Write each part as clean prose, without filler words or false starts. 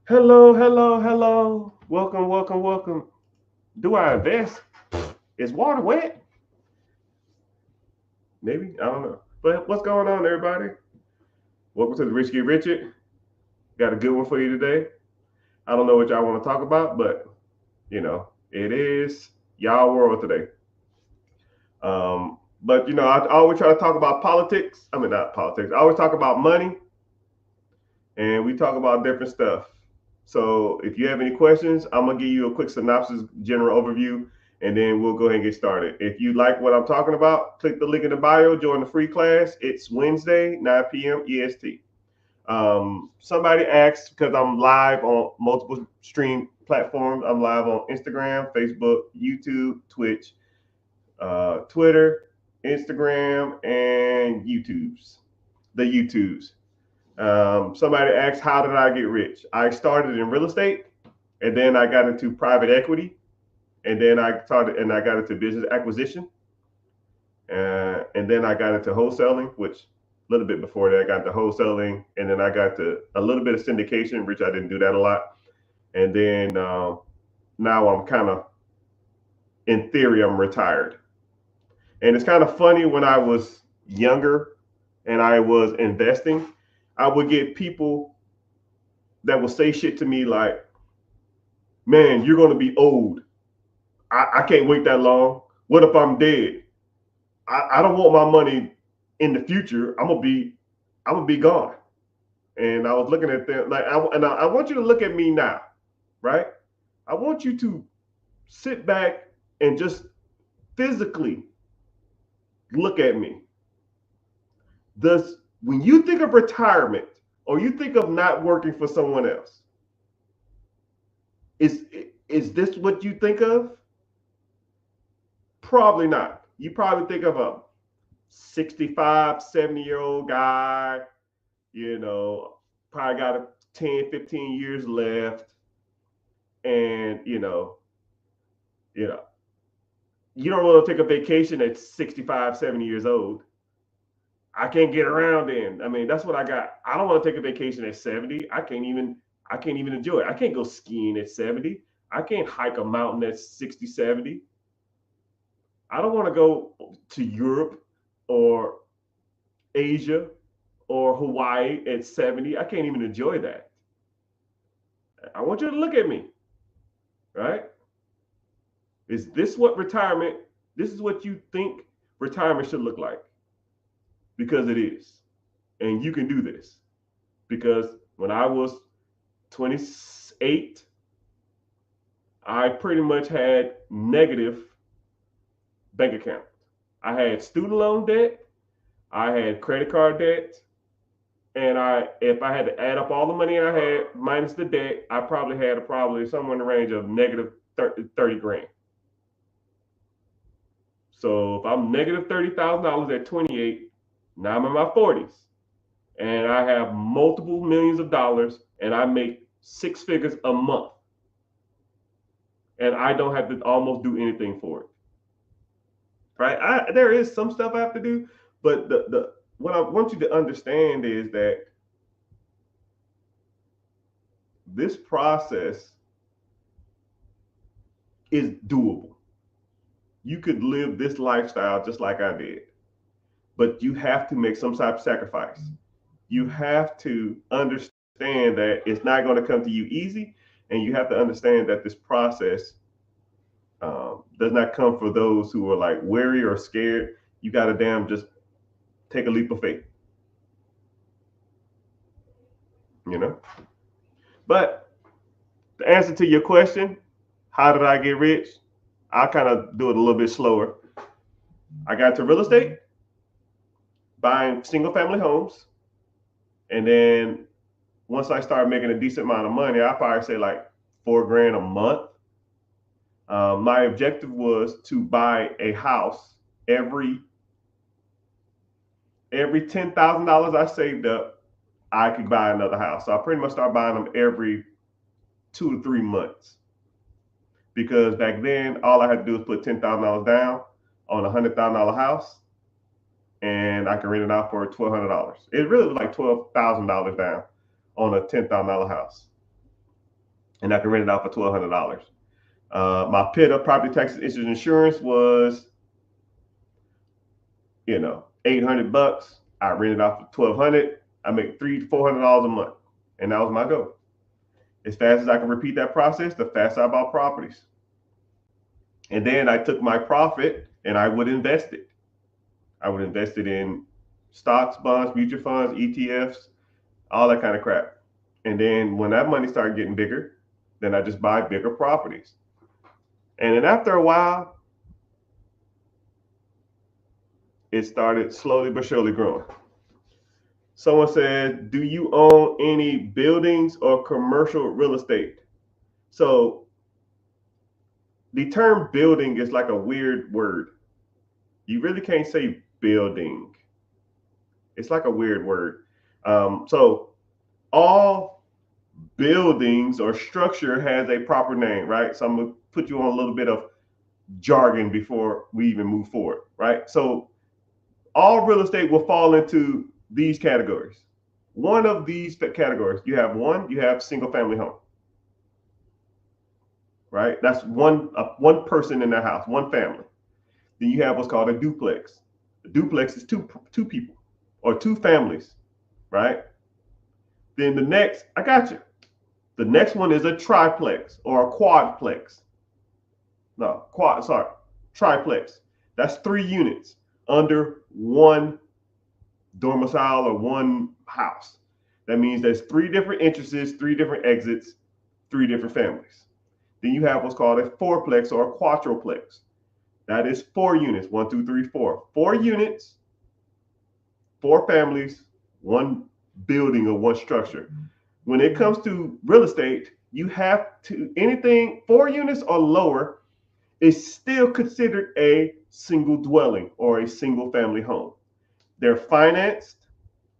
Hello, hello, hello. Welcome, welcome, welcome. Do I invest? Is water wet? Maybe. I don't know. But what's going on, everybody? Welcome to the Rich Get Richard. Got a good one for you today. I don't know what y'all want to talk about, but it is y'all world today. But I always try to talk about politics. I mean, not politics. I always talk about money, and we talk about different stuff. So if you have any questions, I'm gonna give you a quick synopsis, general overview, and then we'll go ahead and get started. If you like what I'm talking about, click the link in the bio, join the free class. It's Wednesday, 9 p.m. EST. Somebody asked because I'm live on multiple stream platforms. I'm live on Instagram, Facebook, YouTube, Twitch, Twitter, Instagram, and the YouTubes. Somebody asked, how did I get rich? I started in real estate, and then I got into private equity, and then I got into business acquisition, and then I got into wholesaling, which a little bit before that I got into wholesaling, and then I got to a little bit of syndication, which I didn't do that a lot, and then now I'm kind of, in theory, I'm retired, and it's kind of funny when I was younger and I was investing, I would get people that will say shit to me like, man, you're going to be old. I can't wait that long. What if I'm dead? I don't want my money in the future. I'm gonna be gone. And I was looking at them like, I want you to look at me now, right? I want you to sit back and just physically look at me. Does When you think of retirement or you think of not working for someone else, is is this what you think of? Probably not. You probably think of a 65, 70-year-old guy, you know, probably got a 10, 15 years left. And, you know, you don't want to take a vacation at 65, 70 years old. I can't get around then. I mean, that's what I got. I don't want to take a vacation at 70. I can't even enjoy it. I can't go skiing at 70. I can't hike a mountain at 60, 70. I don't want to go to Europe or Asia or Hawaii at 70. I can't even enjoy that. I want you to look at me, right? Is this what retirement, this is what you think retirement should look like? Because it is. And you can do this. Because when I was 28, I pretty much had negative bank account. I had student loan debt, I had credit card debt, and if I had to add up all the money I had minus the debt, I probably had probably somewhere in the range of negative 30 grand. So if I'm negative $30,000 at 28, now I'm in my 40s, and I have multiple millions of dollars, and I make six figures a month, and I don't have to almost do anything for it. Right? There is some stuff I have to do, but the what I want you to understand is that this process is doable. You could live this lifestyle just like I did, but you have to make some type of sacrifice. You have to understand that it's not going to come to you easy, and you have to understand that this process does not come for those who are like weary or scared. You got to damn just take a leap of faith, you know. But the answer to your question, how did I get rich? I'll kind of do it a little bit slower. I got to real estate, buying single family homes, and then once I started making a decent amount of money, I probably say like 4 grand a month. My objective was to buy a house every $10,000 I saved up. I could buy another house. So I pretty much started buying them every 2 to 3 months, because back then all I had to do was put $10,000 down on $100,000 house, and I could rent it out for $1,200. It really was like $12,000 down on a $10,000 house. and I can rent it out for $1,200. My PITA, property taxes, interest, insurance was, $800. I rented out for $1,200. I make $300-400 a month, and that was my goal. As fast as I can repeat that process, the faster I bought properties. And then I took my profit and I would invest it. I would invest it in stocks, bonds, mutual funds, ETFs, all that kind of crap. And then when that money started getting bigger, then I just buy bigger properties. And then after a while, it started slowly but surely growing. Someone said, do you own any buildings or commercial real estate? So the term building is like a weird word. You really can't say building. It's like a weird word. So all buildings or structure has a proper name, right? So I'm going to put you on a little bit of jargon before we even move forward, right? So all real estate will fall into these categories. One of these categories, you have single family home, right? That's one person in the house, one family. Then you have what's called a duplex. A duplex is two people or two families, right? Then the next one is a triplex or a quadplex. Triplex. That's 3 units under one domicile or one house. That means there's 3 different entrances, 3 different exits, 3 different families. Then you have what's called a fourplex or a quadruplex. That is 4 units, 1, 2, 3, 4. 4 units, 4 families, 1 building or 1 structure. When it comes to real estate, you have to, anything 4 units or lower is still considered a single dwelling or a single family home. They're financed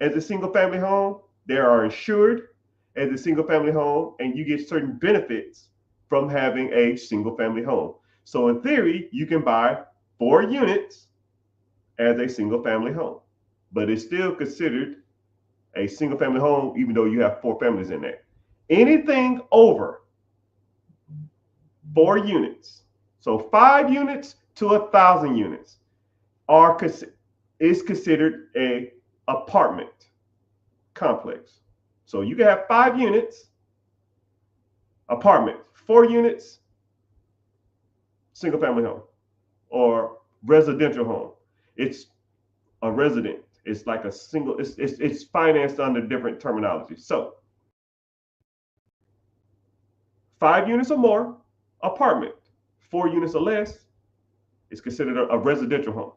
as a single family home. They are insured as a single family home, and you get certain benefits from having a single family home. So in theory, you can buy 4 units as a single family home, but it's still considered a single family home, even though you have 4 families in there. Anything over 4 units, so 5 units to 1,000 units, is considered a apartment complex. So you can have 5 units, apartment, 4 units, single family home, or residential home. It's a resident. It's like a single. It's financed under different terminology. So 5 units or more, apartment. 4 units or less is considered a residential home.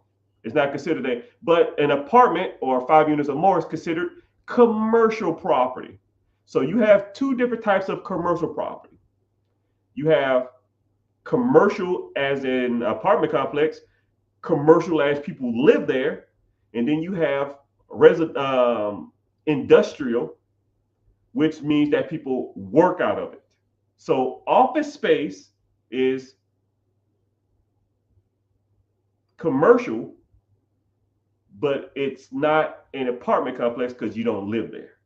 It's not considered but an apartment or 5 units or more is considered commercial property. So you have 2 different types of commercial property. You have commercial as in apartment complex, commercial as people live there, and then you have industrial, which means that people work out of it. So office space is commercial, but it's not an apartment complex because you don't live there.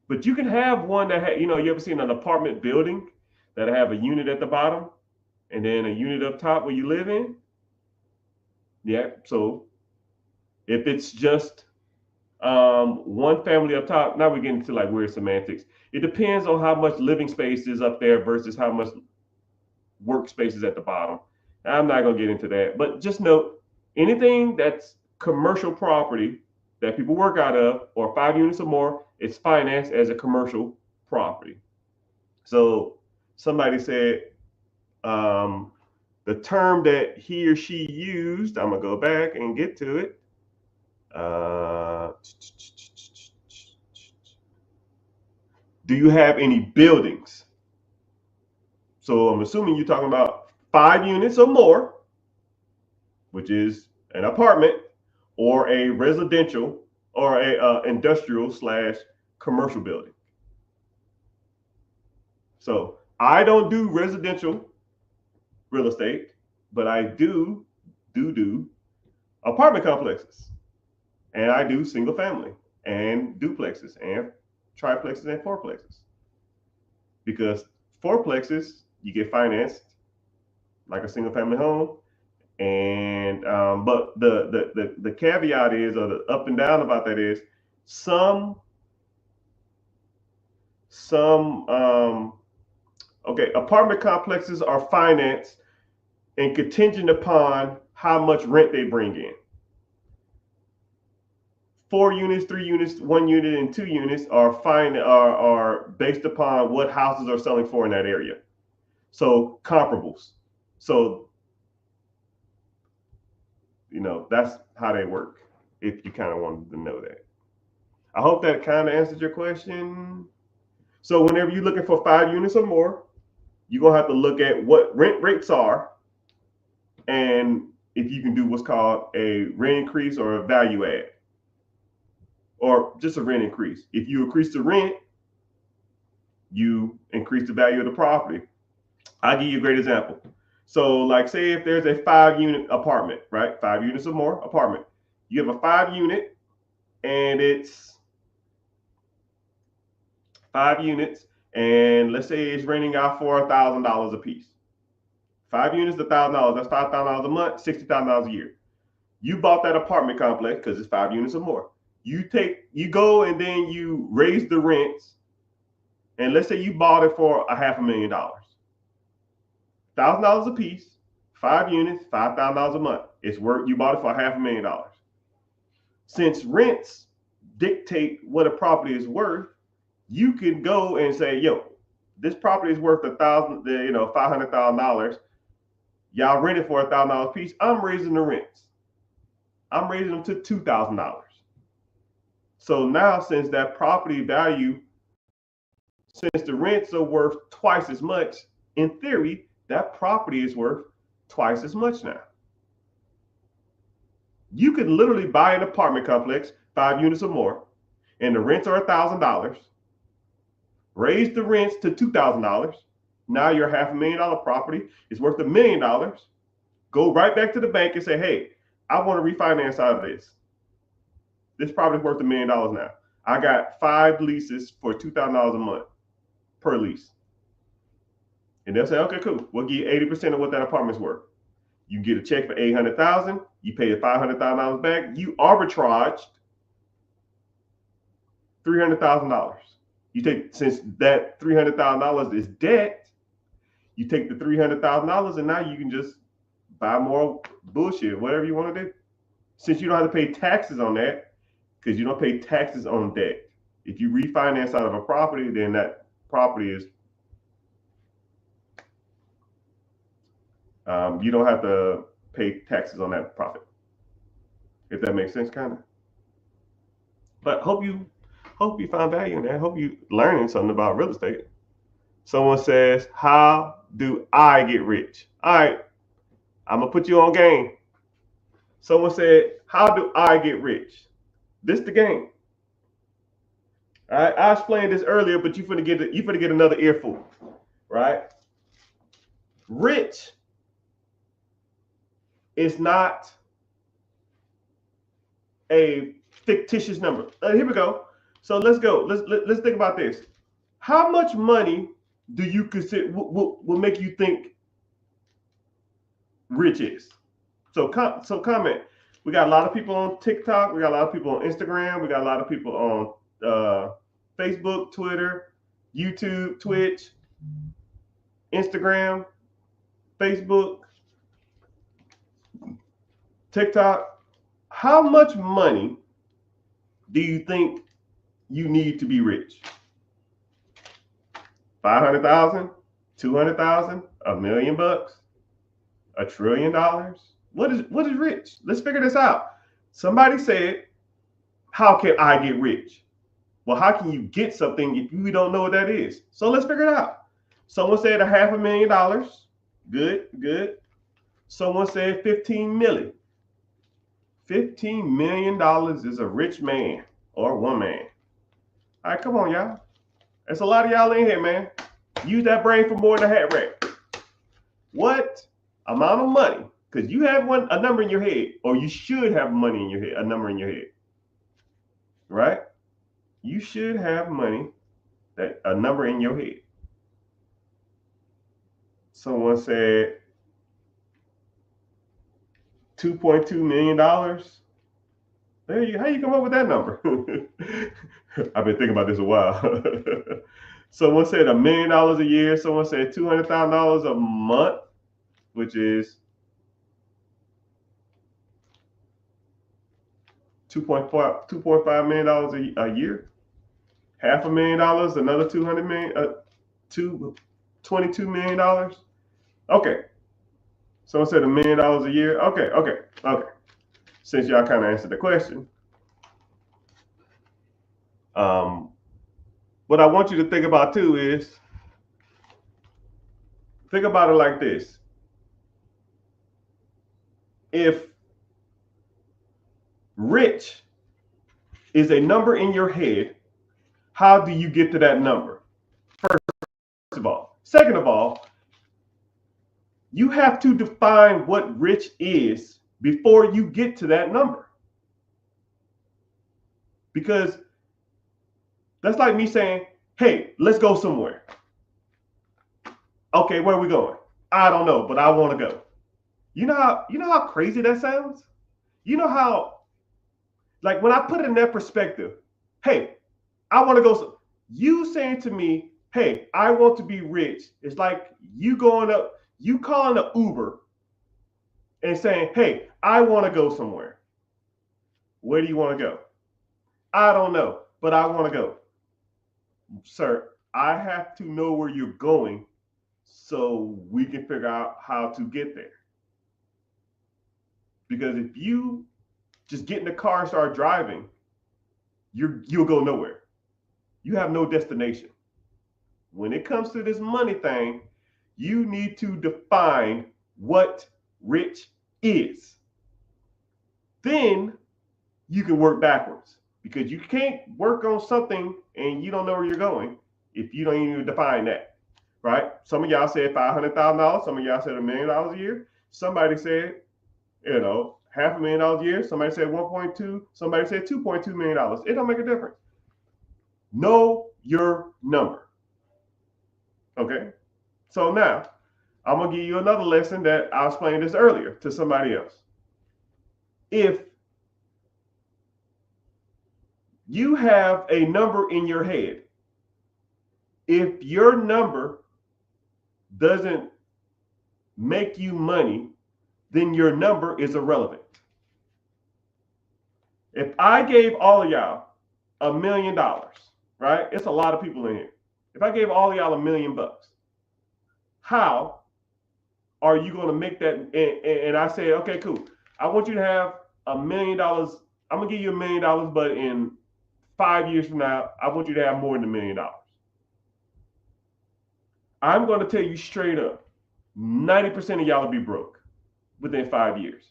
But you can have one that you ever seen an apartment building that have a unit at the bottom and then a unit up top where you live in? Yeah. So if it's just one family up top, now we're getting to like weird semantics. It depends on how much living space is up there versus how much workspace is at the bottom. I'm not going to get into that, but just note anything that's commercial property that people work out of or 5 units or more, it's financed as a commercial property. So somebody said the term that he or she used, I'm going to go back and get to it. Do you have any buildings? So I'm assuming you're talking about 5 units or more, which is an apartment or a residential or a industrial / commercial building. So I don't do residential real estate, but I do apartment complexes, and I do single family and duplexes and triplexes and fourplexes. because fourplexes, you get financed like a single family home. And but the caveat is, or the up and down about that is, some apartment complexes are financed and contingent upon how much rent they bring in. 4 units, 3 units, 1 unit, and 2 units are based upon what houses are selling for in that area. So comparables. So that's how they work, if you kind of wanted to know that. I hope that kind of answered your question. So whenever you're looking for 5 units or more, you're going to have to look at what rent rates are, and if you can do what's called a rent increase or a value add, or just a rent increase. If you increase the rent, you increase the value of the property. I'll give you a great example. So like, say if there's a 5-unit apartment, right? 5 units or more apartment. You have a 5-unit and it's 5 units, and let's say it's renting out for $1,000 a piece. 5 units, $1,000. That's $5,000 a month, $60,000 a year. You bought that apartment complex because it's 5 units or more. You go and then you raise the rents, and let's say you bought it for $500,000. $1,000 a piece, 5 units, $5,000 a month. It's worth, you bought it for $500,000. Since rents dictate what a property is worth, you can go and say, yo, this property is worth $500,000. Y'all rent it for $1,000 a piece. I'm raising the rents. I'm raising them to $2,000. So now, since that property value, since the rents are worth twice as much, in theory, that property is worth twice as much now. You could literally buy an apartment complex, 5 units or more, and the rents are $1,000. Raise the rents to $2,000. Now your $500,000 property is worth $1 million. Go right back to the bank and say, hey, I want to refinance out of this. This property is worth $1 million now. I got 5 leases for $2,000 a month per lease. And they'll say, okay, cool. We'll give you 80% of what that apartment's worth. You get a check for $800,000. You pay the $500,000 back. You arbitraged $300,000. You take, since that $300,000 is debt, you take the $300,000 and now you can just buy more bullshit, whatever you want to do. Since you don't have to pay taxes on that, because you don't pay taxes on debt. If you refinance out of a property, then that property is, you don't have to pay taxes on that profit. If that makes sense, kind of. But hope you find value in that. Hope you learning something about real estate. Someone says, how do I get rich? All right, I'm gonna put you on game. Someone said, how do I get rich? This the game. All right, I explained this earlier, but you finna get another earful, right? Rich is not a fictitious number. Here we go. So let's go. Let's think about this. How much money do you consider will make you think rich is? So comment. We got a lot of people on TikTok. We got a lot of people on Instagram. We got a lot of people on Facebook, Twitter, YouTube, Twitch, Instagram, Facebook, TikTok. How much money do you think you need to be rich? 500,000, 200,000, $1 million, $1 trillion? What is rich? Let's figure this out. Somebody said, how can I get rich? Well, how can you get something if you don't know what that is? So let's figure it out. Someone said $500,000. Good. Someone said 15 million. $15 million is a rich man or woman. All right, come on, y'all. There's a lot of y'all in here, man. Use that brain for more than a hat rack. What amount of money? Because you have a number in your head, or you should have money in your head, a number in your head, right? You should have money, a number in your head. Someone said $2.2 million. How you come up with that number? I've been thinking about this a while. Someone said $1 million a year. Someone said $200,000 a month, which is $2.5 million a year. $500,000, another $200 million, $22 million. Okay. Someone said $1 million a year. Okay. Since y'all kind of answered the question, what I want you to think about too is, think about it like this. If rich is a number in your head, how do you get to that number? First of all. Second of all, you have to define what rich is before you get to that number. Because that's like me saying, hey, let's go somewhere. Okay, where are we going? I don't know, but I want to go. You know how crazy that sounds? You know how, like, when I put it in that perspective, hey, I want to go. You saying to me, hey, I want to be rich. It's like you calling an Uber and saying, hey, I want to go somewhere. Where do you want to go? I don't know, but I want to go. Sir, I have to know where you're going so we can figure out how to get there. Because if you just get in the car and start driving, you'll go nowhere. You have no destination. When it comes to this money thing, you need to define what rich is. Then you can work backwards, because you can't work on something and you don't know where you're going if you don't even define that, right? Some of y'all said $500,000. Some of y'all said $1 million a year. Somebody said, $500,000 a year. Somebody said 1.2. Somebody said $2.2 million. It don't make a difference. Know your number. Okay? So now, I'm going to give you another lesson that I explained this earlier to somebody else. If you have a number in your head, if your number doesn't make you money, then your number is irrelevant. If I gave all of y'all $1 million, right? It's a lot of people in here. If I gave all of y'all $1 million, how are you going to make that? And I say, okay, cool. I want you to have $1 million. I'm going to give you $1 million, but in 5 years from now, I want you to have more than $1 million. I'm going to tell you straight up, 90% of y'all will be broke within 5 years,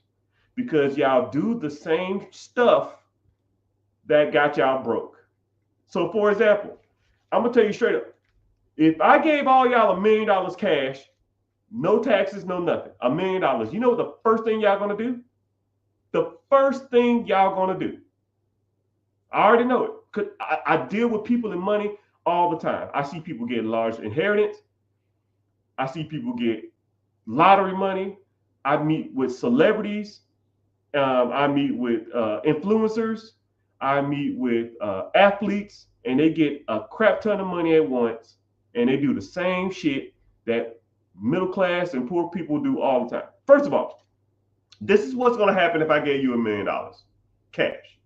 because y'all do the same stuff that got y'all broke. So for example, I'm going to tell you straight up, if I gave all y'all $1 million cash, no taxes, no nothing, $1 million, you know what the first thing y'all going to do? The first thing y'all going to do, I already know it, because I deal with people in money all the time. I see people get large inheritance. I see people get lottery money. I meet with celebrities. I meet with influencers. I meet with athletes, and they get a crap ton of money at once, and they do the same shit that middle class and poor people do all the time. First of all, this is what's going to happen if I gave you $1 million cash.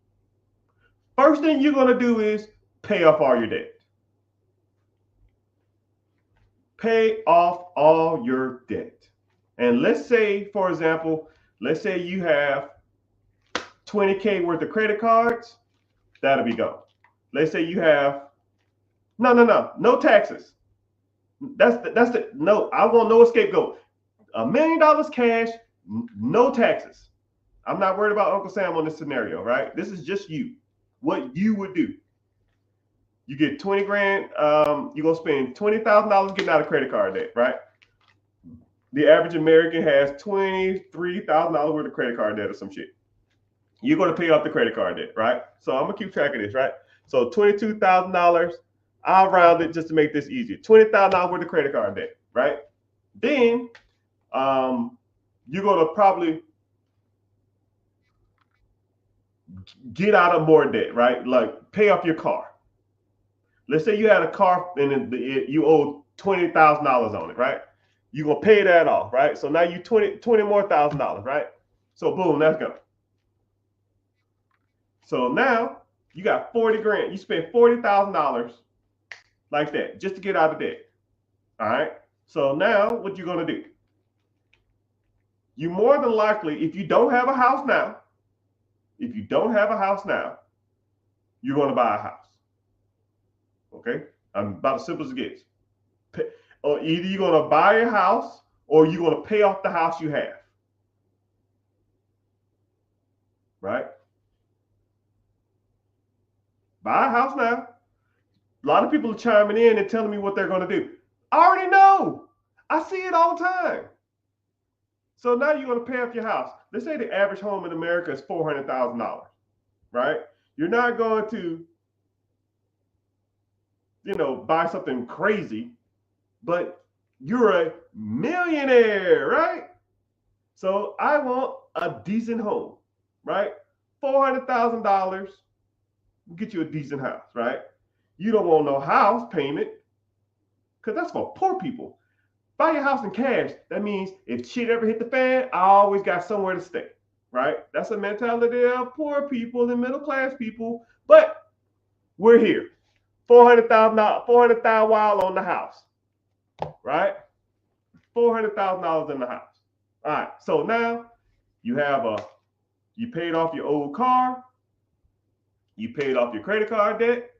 First thing you're going to do is pay off all your debt. Pay off all your debt. And let's say, for example, let's say you have $20K worth of credit cards. That'll be gone. Let's say you have no taxes. No, I want no scapegoat. $1 million cash, no taxes. I'm not worried about Uncle Sam on this scenario, right? This is just you. What you would do. You get 20 grand, you're going to spend $20,000 getting out of credit card debt, right? The average American has $23,000 worth of credit card debt or some shit. You're going to pay off the credit card debt, right? So I'm going to keep track of this, right? So $22,000, I'll round it just to make this easier. $20,000 worth of credit card debt, right? Then you're gonna probably get out of more debt, right? Like pay off your car. Let's say you had a car and you owe $20,000 on it, right? You're gonna pay that off, right? So now you 20 more $1,000, right? So boom, that's gone. So now you got 40 grand. You spent $40,000 like that just to get out of debt. All right. So now what you're gonna do? You more than likely, if you don't have a house now, you're gonna buy a house. Okay, I'm about as simple as it gets. Or either you're gonna buy a house or you're gonna pay off the house you have. Right? Buy a house now. A lot of people are chiming in and telling me what they're gonna do. I already know. I see it all the time. So now you're gonna pay off your house. Let's say the average home in America is $400,000, right? You're not going to, buy something crazy, but you're a millionaire, right? So I want a decent home, right? $400,000 will get you a decent house, right? You don't want no house payment because that's for poor people. Buy your house in cash. That means if shit ever hit the fan, I always got somewhere to stay, right? That's the mentality of poor people and middle class people. But we're here. $400,000, $400,000 while on the house, right? $400,000 in the house. All right. So now you paid off your old car, you paid off your credit card debt,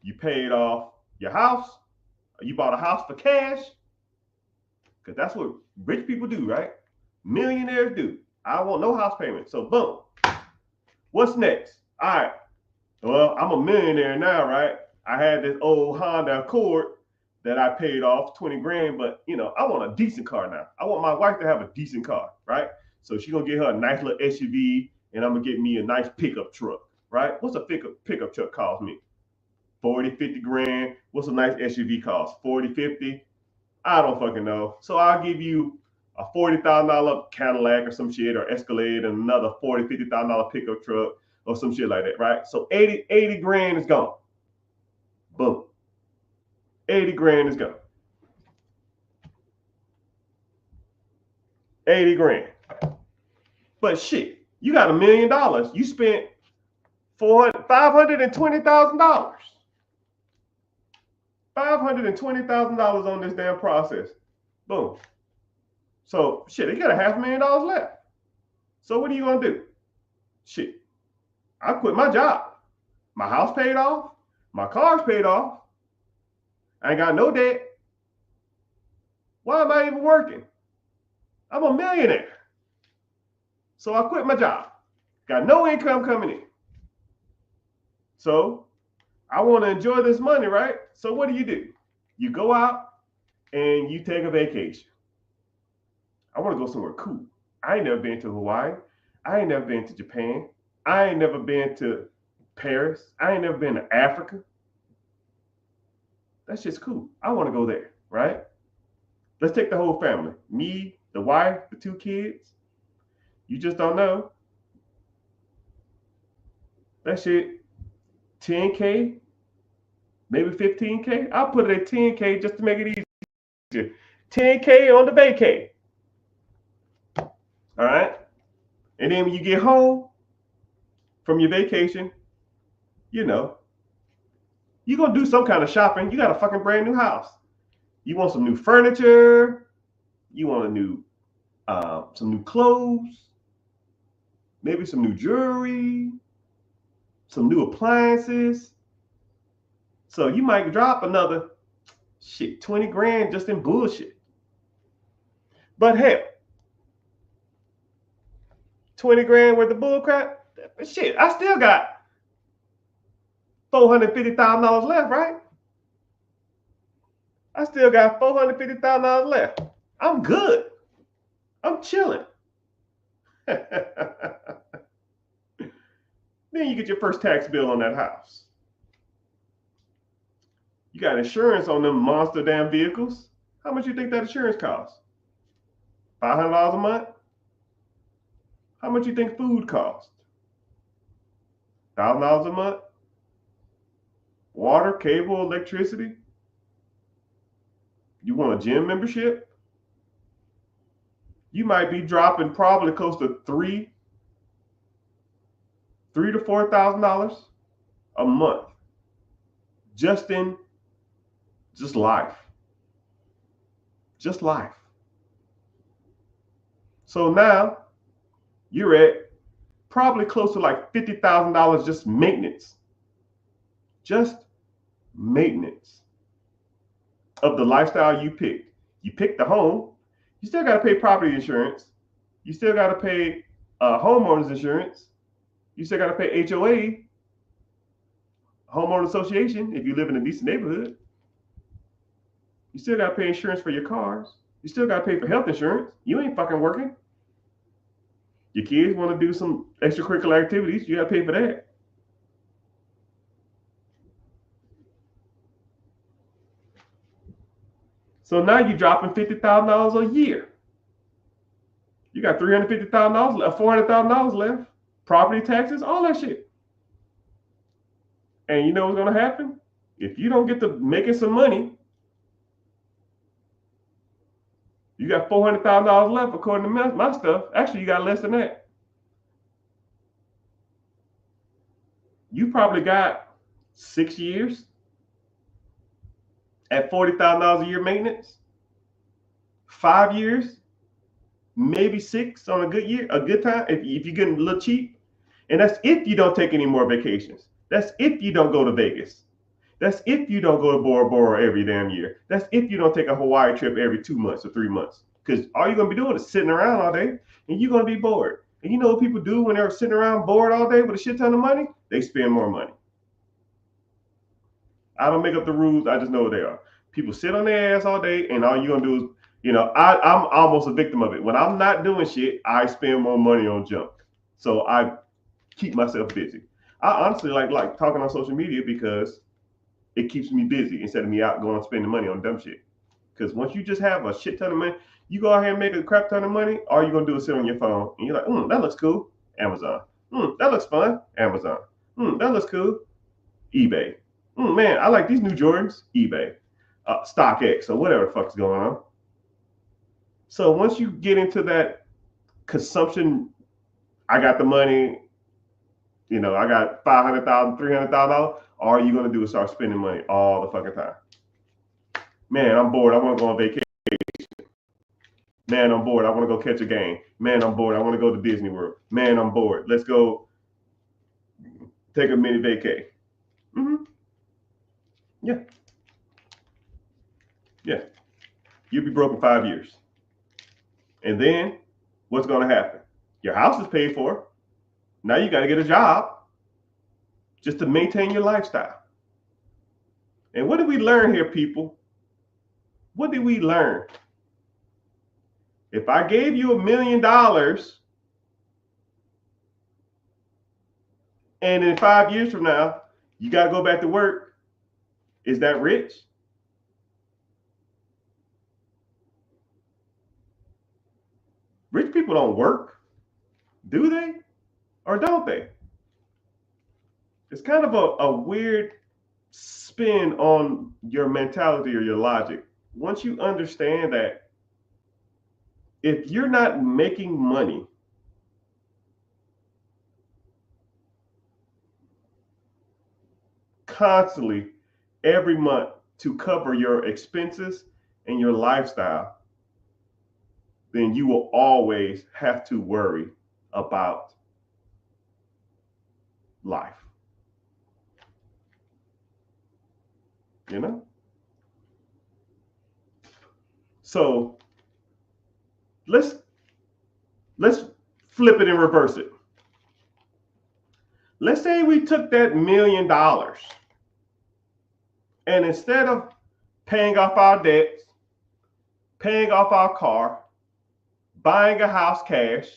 you paid off your house, you bought a house for cash, because that's what rich people do, right? Millionaires do. I want no house payment. So boom. What's next? All right. Well, I'm a millionaire now, right? I had this old Honda Accord that I paid off 20 grand, but I want a decent car now. I want my wife to have a decent car, right? So she's gonna get her a nice little SUV, and I'm gonna get me a nice pickup truck, right? What's a pickup truck cost me? 40, 50 grand. What's a nice SUV cost? 40, 50? I don't fucking know. So I'll give you a $40,000 Cadillac or some shit, or Escalade, and another $40,000, $50,000 pickup truck or some shit like that, right? So 80 grand is gone. Boom. 80 grand is gone. 80 grand. But shit, you got $1 million. You spent $520,000. $520,000 on this damn process. Boom. So shit, you got $500,000 left. So what are you gonna do? Shit, I quit my job. My house paid off. My car's paid off. I ain't got no debt. Why am I even working? I'm a millionaire. So I quit my job. Got no income coming in. So I want to enjoy this money, right? So what do? You go out and you take a vacation. I want to go somewhere cool. I ain't never been to Hawaii. I ain't never been to Japan. I ain't never been to Paris. I ain't never been to Africa. That's just cool. I want to go there, right? Let's take the whole family. Me, the wife, the 2 kids. You just don't know. That shit, 10K, maybe 15K. I'll put it at 10K just to make it easier. 10K on the vacay. All right. And then when you get home from your vacation, you're going to do some kind of shopping. You got a fucking brand new house. You want some new furniture. You want some new clothes. Maybe some new jewelry. Some new appliances. So you might drop another 20 grand just in bullshit. But hell, 20 grand worth of bullcrap. Shit, I still got $450,000 left, right? I still got $450,000 left. I'm good. I'm chilling. Then you get your first tax bill on that house. You got insurance on them monster damn vehicles. How much you think that insurance costs? $500 a month? How much you think food costs? $1,000 a month? Water, cable, electricity? You want a gym membership? You might be dropping probably close to $3,000 to $4,000 a month just in life. Just life. So now you're at probably close to like $50,000 just maintenance. Just maintenance of the lifestyle you picked. You picked the home. You still got to pay property insurance. You still got to pay homeowners insurance. You still got to pay HOA, homeowner association, if you live in a decent neighborhood. You still got to pay insurance for your cars. You still got to pay for health insurance. You ain't fucking working. Your kids want to do some extracurricular activities. You got to pay for that. So now you're dropping $50,000 a year. You got $350,000 left, $400,000 left. Property taxes, all that shit. And you know what's going to happen? If you don't get to making some money, you got $400,000 left according to my stuff. Actually, you got less than that. You probably got 6 years at $40,000 a year maintenance. 5 years, maybe 6 on a good year, a good time, if you're getting a little cheap. And that's if you don't take any more vacations. That's if you don't go to Vegas. That's if you don't go to Bora Bora every damn year. That's if you don't take a Hawaii trip every 2 months or 3 months. Because all you're going to be doing is sitting around all day, and you're going to be bored. And you know what people do when they're sitting around bored all day with a shit ton of money? They spend more money. I don't make up the rules. I just know what they are. People sit on their ass all day, and all you're going to do is, I'm almost a victim of it. When I'm not doing shit, I spend more money on junk. So I keep myself busy. I honestly like talking on social media because it keeps me busy instead of me out going spending money on dumb shit. Because once you just have a shit ton of money, you go out here and make a crap ton of money, all you're going to do is sit on your phone, and you're like, that looks cool, Amazon. That looks fun, Amazon. That looks cool, eBay. Man, I like these new Jordans, eBay. StockX, or whatever the fuck's going on. So once you get into that consumption, I got the money, I got $500,000, $300,000, all you're going to do is start spending money all the fucking time. Man, I'm bored. I want to go on vacation. Man, I'm bored. I want to go catch a game. Man, I'm bored. I want to go to Disney World. Man, I'm bored. Let's go take a mini vacay. Yeah. Yeah. You'll be broke in 5 years. And then what's going to happen? Your house is paid for. Now you got to get a job just to maintain your lifestyle. And what did we learn here, people? What did we learn? If I gave you $1 million and in 5 years from now, you got to go back to work, is that rich? Rich people don't work, do they? Or don't they? It's kind of a weird spin on your mentality or your logic. Once you understand that if you're not making money constantly every month to cover your expenses and your lifestyle, then you will always have to worry about life. So let's flip it and reverse it. Let's say we took that $1 million and instead of paying off our debts, paying off our car, buying a house cash,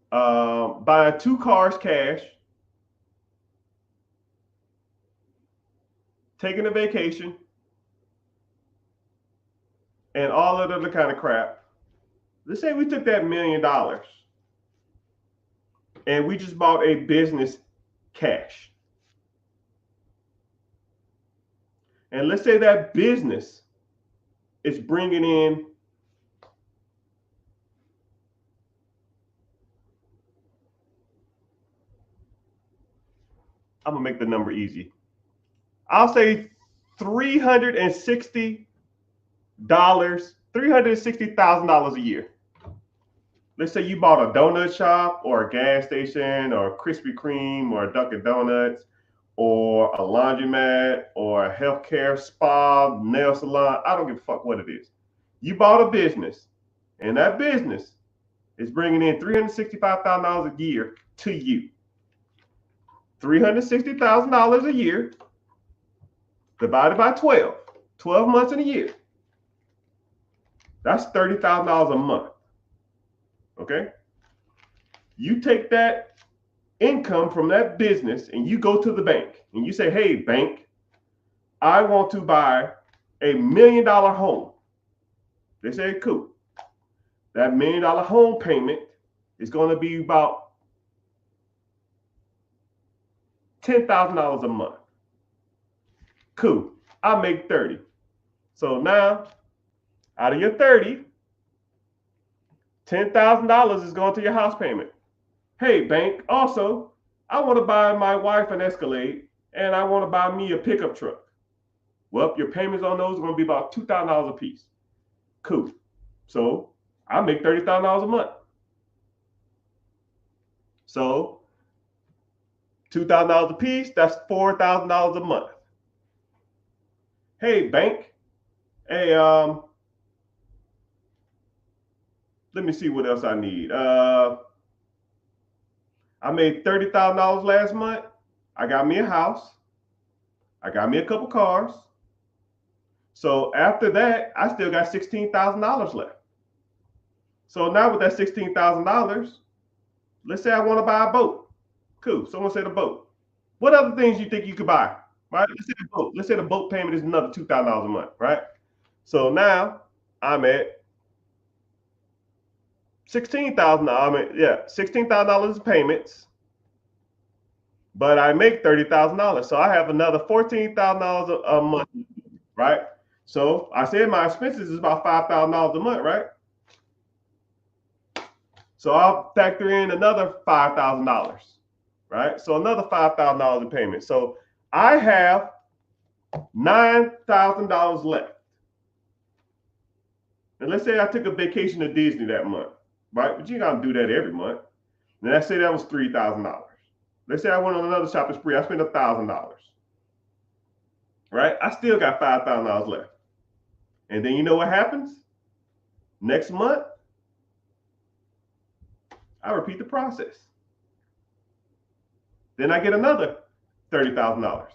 buying 2 cars cash, taking a vacation, and all of the other kind of crap. Let's say we took that $1 million and we just bought a business cash. And let's say that business is bringing in I'm going to make the number easy. I'll say $360,000 a year. Let's say you bought a donut shop or a gas station or a Krispy Kreme or a Dunkin' Donuts or a laundromat or a healthcare spa, nail salon. I don't give a fuck what it is. You bought a business, and that business is bringing in $365,000 a year to you. $360,000 a year divided by 12 months in a year. That's $30,000 a month. Okay? You take that income from that business and you go to the bank and you say, hey, bank, I want to buy a $1 million home. They say, cool. That $1 million home payment is going to be about $10,000 a month. Cool. I make 30. So now, out of your 30, $10,000 is going to your house payment. Hey, bank, also, I want to buy my wife an Escalade and I want to buy me a pickup truck. Well, your payments on those are going to be about $2,000 a piece. Cool. So I make $30,000 a month. So $2,000 a piece, that's $4,000 a month. Hey, bank, hey, let me see what else I need. I made $30,000 last month. I got me a house. I got me a couple cars. So after that, I still got $16,000 left. So now with that $16,000, let's say I want to buy a boat. Cool. Someone said a boat. What other things you think you could buy? Right? Let's say a boat. Let's say the boat payment is another $2,000 a month, right? So now I'm at $16,000 payments, but I make $30,000. So I have another $14,000 a month, right? So I said my expenses is about $5,000 a month, right? So I'll factor in another $5,000, right? So another $5,000 in payment. So I have $9,000 left. And let's say I took a vacation to Disney that month, right? But you gotta do that every month. And let's say that was $3,000. Let's say I went on another shopping spree. I spent $1,000, right? I still got $5,000 left. And then you know what happens? Next month, I repeat the process. Then I get another $30,000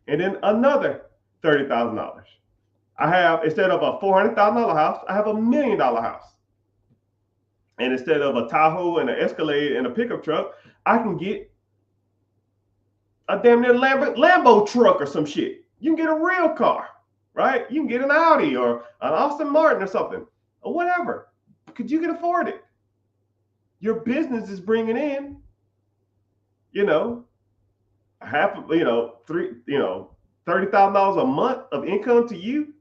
and then another $30,000. I have, instead of a $400,000 house, I have $1 million house. And instead of a Tahoe and an Escalade and a pickup truck, I can get a damn near Lambo truck or some shit. You can get a real car, right? You can get an Audi or an Aston Martin or something or whatever, because you can afford it. Your business is bringing in, $30,000 a month of income to you.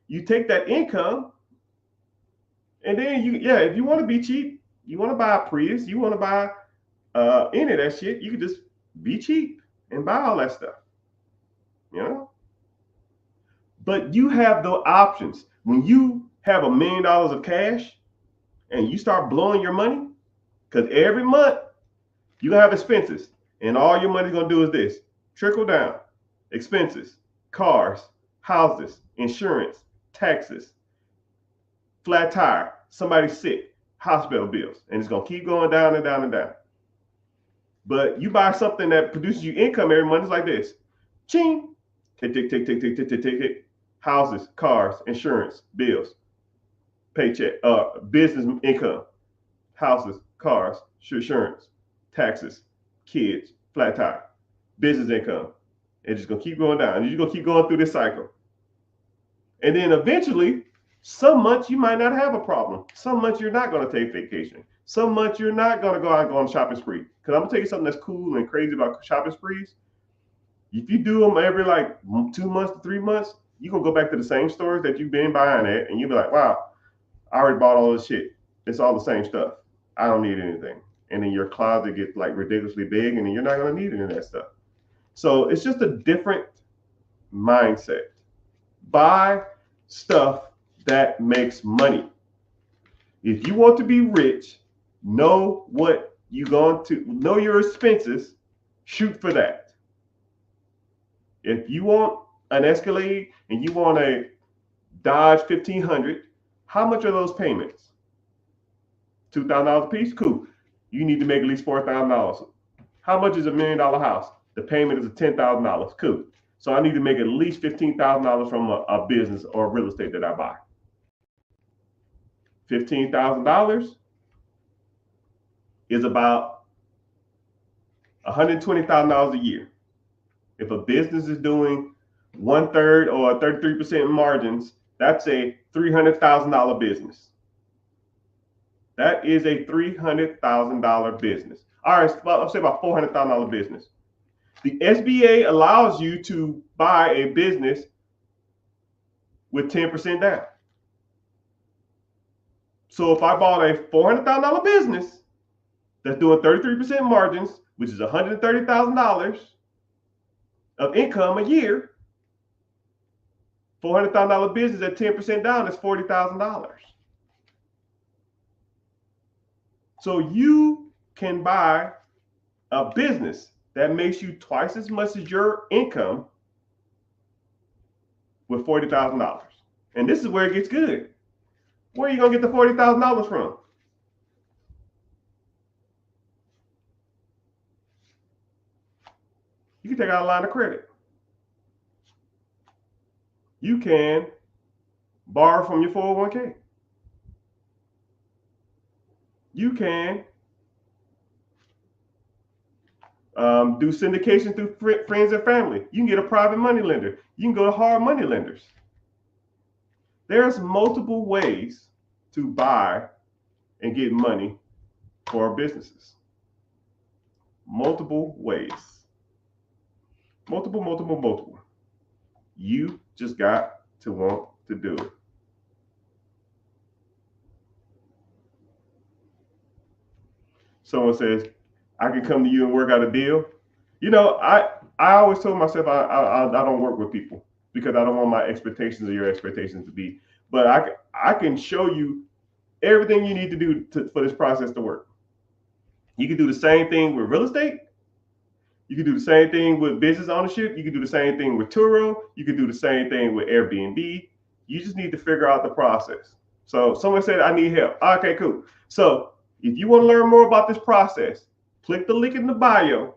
You take that income, and then if you want to be cheap, you want to buy a Prius, you want to buy any of that shit, you can just be cheap and buy all that stuff, But you have the options. When you have $1 million of cash and you start blowing your money, because every month you have expenses, and all your money's gonna do is this: trickle down, expenses, cars, houses, insurance, taxes, flat tire, somebody sick, hospital bills, and it's gonna keep going down and down and down. But you buy something that produces you income every month, it's like this: ching, tick, tick, tick, tick, tick, tick, tick, tick, tick. Houses, cars, insurance, bills, paycheck, business income, houses, cars, insurance, taxes, kids, flat tire, business income. It's just gonna keep going down. And you're gonna keep going through this cycle. And then eventually Some months you might not have a problem. Some months you're not going to take vacation. Some months you're not going to go out and go on a shopping spree. Because I'm going to tell you something that's cool and crazy about shopping sprees. If you do them every like 2 months to 3 months, you going to go back to the same stores that you've been buying at, and you'll be like, wow, I already bought all this shit. It's all the same stuff. I don't need anything. And then your closet gets like ridiculously big, and then you're not going to need any of that stuff. So it's just a different mindset. Buy stuff that makes money. If you want to be rich, know what you're going to know your expenses, shoot for that. If you want an Escalade and you want a Dodge 1500, how much are those payments? $2,000 a piece? Cool. You need to make at least $4,000. How much is $1 million house? The payment is $10,000. Cool. So I need to make at least $15,000 from a business or real estate that I buy. $15,000 is about $120,000 a year. If a business is doing 1/3 or 33% margins, that's a $300,000 business. That is a $300,000 business. All right, I'll say about $400,000 business. The SBA allows you to buy a business with 10% down. So if I bought a $400,000 business that's doing 33% margins, which is $130,000 of income a year, $400,000 business at 10% down is $40,000. So you can buy a business that makes you twice as much as your income with $40,000. And this is where it gets good. Where are you going to get the $40,000 from? You can take out a line of credit. You can borrow from your 401k. You can do syndication through friends and family. You can get a private money lender. You can go to hard money lenders. There's multiple ways to buy and get money for businesses. Multiple ways. Multiple. You just got to want to do it. Someone says, I can come to you and work out a deal. You know, I always told myself I don't work with people because I don't want my expectations or your expectations to be. But I can show you everything you need to do for this process to work. You can do the same thing with real estate. You can do the same thing with business ownership. You can do the same thing with Turo. You can do the same thing with Airbnb. You just need to figure out the process. So someone said, I need help. Okay, cool. So if you want to learn more about this process, click the link in the bio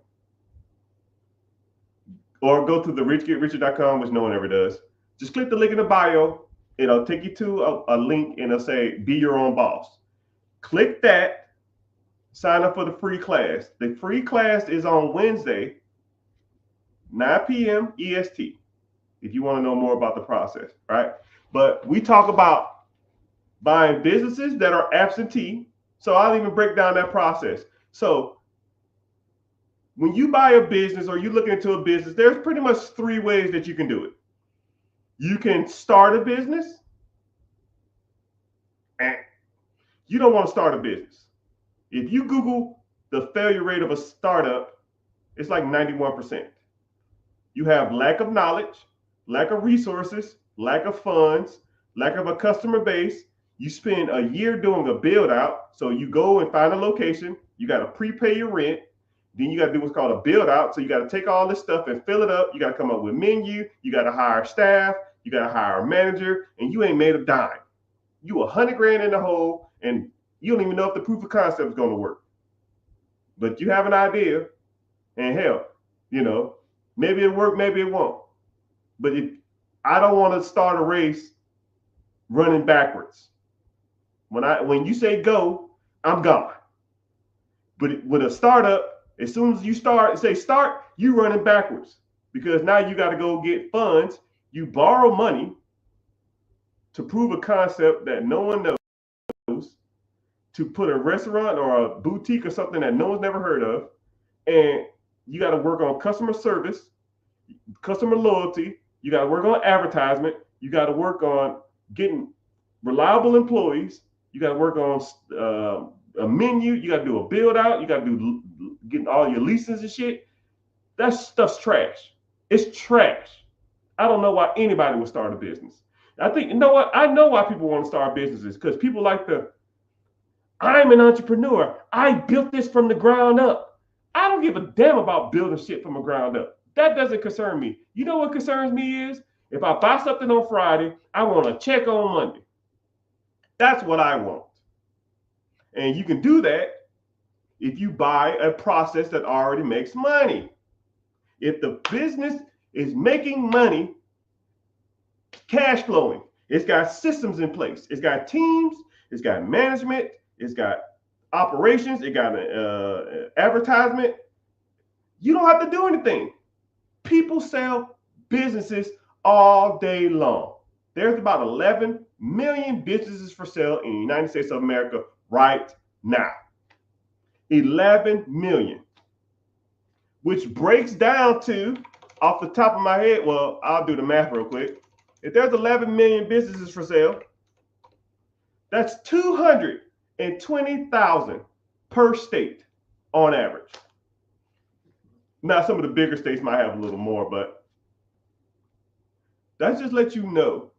or go to therichgetricher.com, which no one ever does. Just click the link in the bio. It'll take you to a link and it'll say, be your own boss. Click that. Sign up for the free class. The free class is on Wednesday, 9 p.m. EST, if you want to know more about the process, right? But we talk about buying businesses that are absentee. So I'll even break down that process. So when you buy a business or you look into a business, there's pretty much 3 ways that you can do it. You can start a business. And you don't want to start a business. If you Google the failure rate of a startup, it's like 91%. You have lack of knowledge, lack of resources, lack of funds, lack of a customer base. You spend a year doing a build out. So you go and find a location. You got to prepay your rent. Then you got to do what's called a build out. So you got to take all this stuff and fill it up. You got to come up with menu. You got to hire staff. You got to hire a manager, and you ain't made a dime. You $100,000 in the hole, and you don't even know if the proof of concept is going to work. But you have an idea, and hell, you know, maybe it'll work, maybe it won't. But if I don't want to start a race running backwards. When you say go, I'm gone. But with a startup, as soon as you start, you running backwards because now you got to go get funds. You borrow money to prove a concept that no one knows, to put a restaurant or a boutique or something that no one's never heard of. And you got to work on customer service, customer loyalty. You got to work on advertisement. You got to work on getting reliable employees. You got to work on a menu. You got to do a build out. You got to do getting all your leases and shit. That stuff's trash. It's trash. I don't know why anybody would start a business. I think, you know what? I know why people want to start businesses, because people like I'm an entrepreneur. I built this from the ground up. I don't give a damn about building shit from the ground up. That doesn't concern me. You know what concerns me is if I buy something on Friday, I want a check on Monday. That's what I want. And you can do that if you buy a process that already makes money. If the business is making money, cash flowing, it's got systems in place, it's got teams, it's got management, it's got operations, it got advertisement. You don't have to do anything. People sell businesses all day long. There's about 11 million businesses for sale in the United States of America right now. 11 million. Which breaks down to, off the top of my head, well, I'll do the math real quick. If there's 11 million businesses for sale, that's 220,000 per state on average. Now, some of the bigger states might have a little more, but that just lets you know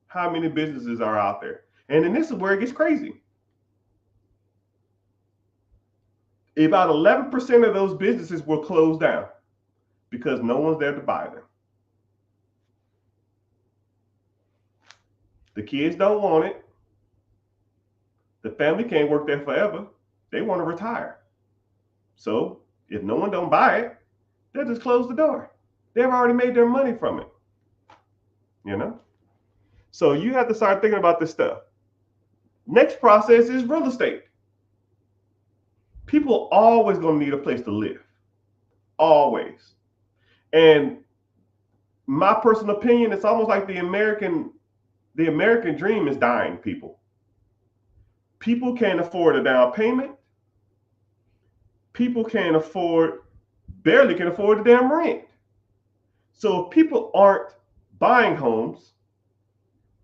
how many businesses are out there. And then this is where it gets crazy. About 11% of those businesses will close down because no one's there to buy them. The kids don't want it. The family can't work there forever. They want to retire. So if no one don't buy it, they'll just close the door. They've already made their money from it. You know? So you have to start thinking about this stuff. Next process is real estate. People always going to need a place to live. Always. And my personal opinion, it's almost like the American dream is dying, people. People can't afford a down payment. People barely can afford the damn rent. So if people aren't buying homes,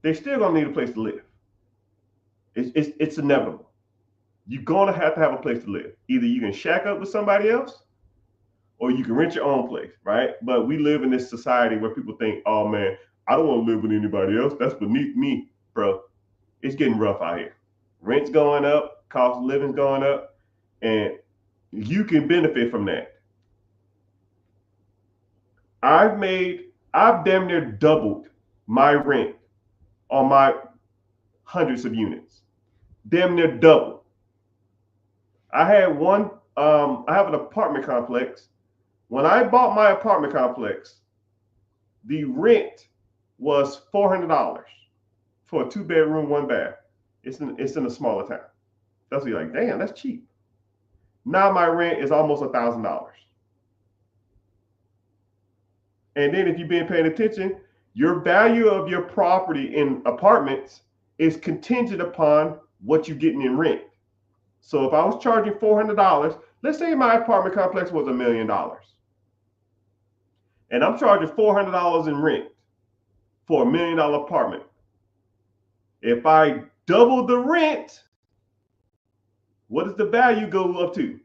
they're still gonna need a place to live. It's inevitable. You're gonna have to have a place to live. Either you can shack up with somebody else, or you can rent your own place, right? But we live in this society where people think, oh man, I don't want to live with anybody else. That's beneath me, bro. It's getting rough out here. Rent's going up, cost of living's going up, and you can benefit from that. I've damn near doubled my rent on my hundreds of units. Damn near double. I have an apartment complex. When I bought my apartment complex, the rent was $400 for a 2-bedroom, 1 bath. It's in a smaller town. That's like, damn, that's cheap. Now my rent is almost $1,000. And then if you've been paying attention, your value of your property in apartments is contingent upon what you're getting in rent. So if I was charging $400, let's say my apartment complex was $1 million. And I'm charging $400 in rent for $1 million apartment. If I double the rent, what does the value go up to?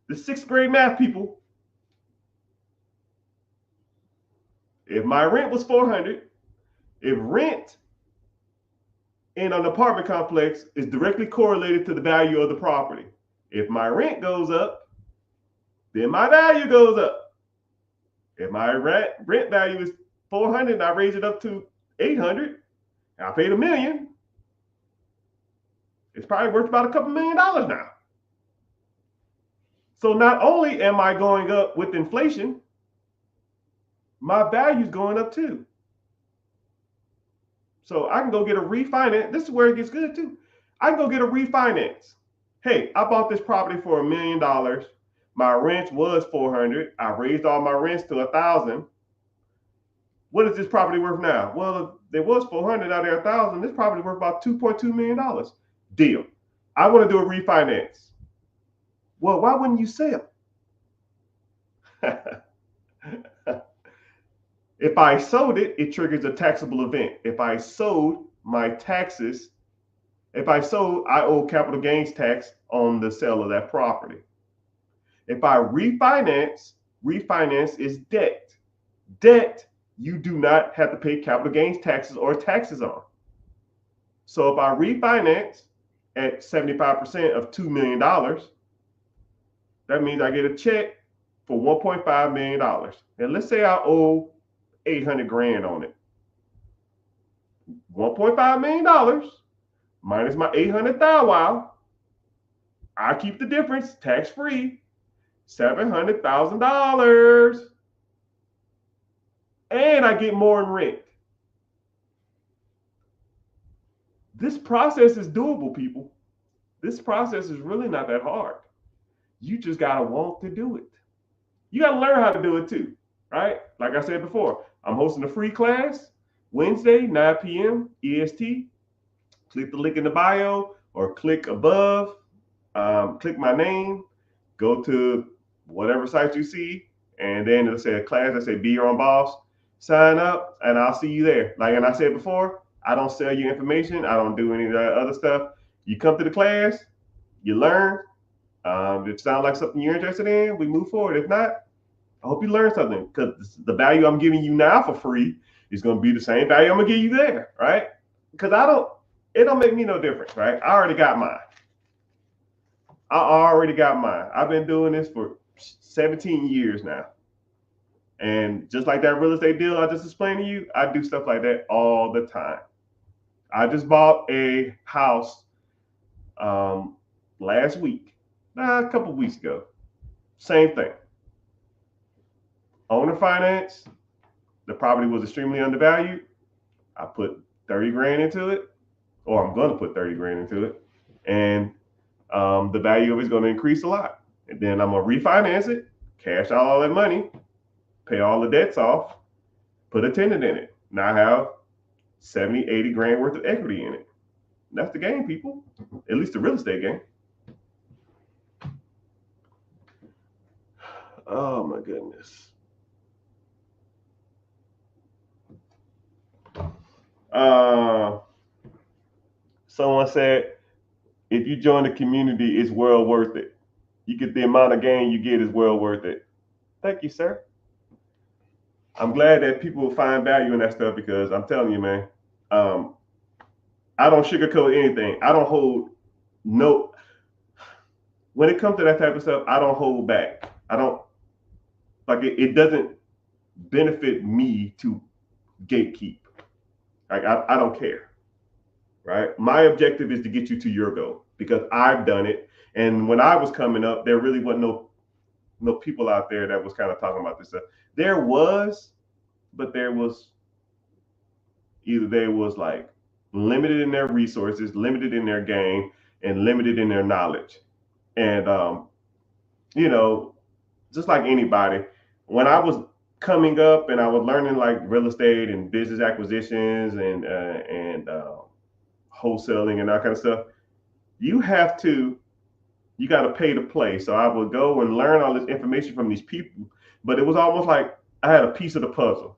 The 6th grade math, people. If my rent was $400, if rent in an apartment complex is directly correlated to the value of the property, if my rent goes up, then my value goes up. If my rent value is $400 and I raise it up to $800, I paid $1 million. It's probably worth about a couple $1 million now. So not only am I going up with inflation, my value's going up too. So I can go get a refinance. This is where it gets good too. I can go get a refinance. Hey, I bought this property for $1 million. My rent was $400. I raised all my rents to $1,000. What is this property worth now? Well, there was 400, now there 1,000. This property worth about $2.2 million. Deal. I want to do a refinance. Well, why wouldn't you sell? If I sold it, it triggers a taxable event. If I sold my taxes, if I sold, I owe capital gains tax on the sale of that property. If I refinance is debt. Debt, you do not have to pay capital gains taxes or taxes on. So if I refinance at 75% of $2 million, that means I get a check for $1.5 million. And let's say I owe 800 grand on it. $1.5 million minus my 800 thou wow. I keep the difference tax free, $700,000. And I get more in rent. This process is doable, people. This process is really not that hard. You just got to want to do it. You got to learn how to do it too, right? Like I said before, I'm hosting a free class Wednesday, 9 p.m. EST. Click the link in the bio or click above. Click my name. Go to whatever site you see. And then it'll say a class that say Be Your Own Boss. Sign up and I'll see you there. Like I said before, I don't sell you information. I don't do any of that other stuff. You come to the class, you learn. If it sounds like something you're interested in, we move forward. If not, I hope you learn something, because the value I'm giving you now for free is going to be the same value I'm going to give you there, right? Because it don't make me no difference, right? I already got mine. I've been doing this for 17 years now. And just like that real estate deal I just explained to you, I do stuff like that all the time. I just bought a house last week, a couple weeks ago. Same thing. Owner finance, the property was extremely undervalued. I put 30 grand into it, or I'm going to put 30 grand into it. And the value of it is going to increase a lot. And then I'm going to refinance it, cash out all that money, pay all the debts off, put a tenant in it. Now I have 70, 80 grand worth of equity in it. That's the game, people. At least the real estate game. Oh my goodness. Someone said, if you join the community, it's well worth it. You get the amount of gain you get is well worth it. Thank you, sir. I'm glad that people find value in that stuff, because I'm telling you, man, I don't sugarcoat anything. I don't hold no. When it comes to that type of stuff, I don't hold back. I don't like it. It doesn't benefit me to gatekeep. Like I don't care, right? My objective is to get you to your goal, because I've done it. And when I was coming up, there really wasn't no people out there that was kind of talking about this stuff. There was, but there was either they was like limited in their resources, limited in their game, and limited in their knowledge. And you know, just like anybody, when I was coming up and I was learning like real estate and business acquisitions and wholesaling and that kind of stuff, you got to pay to play. So I would go and learn all this information from these people, but it was almost like I had a piece of the puzzle.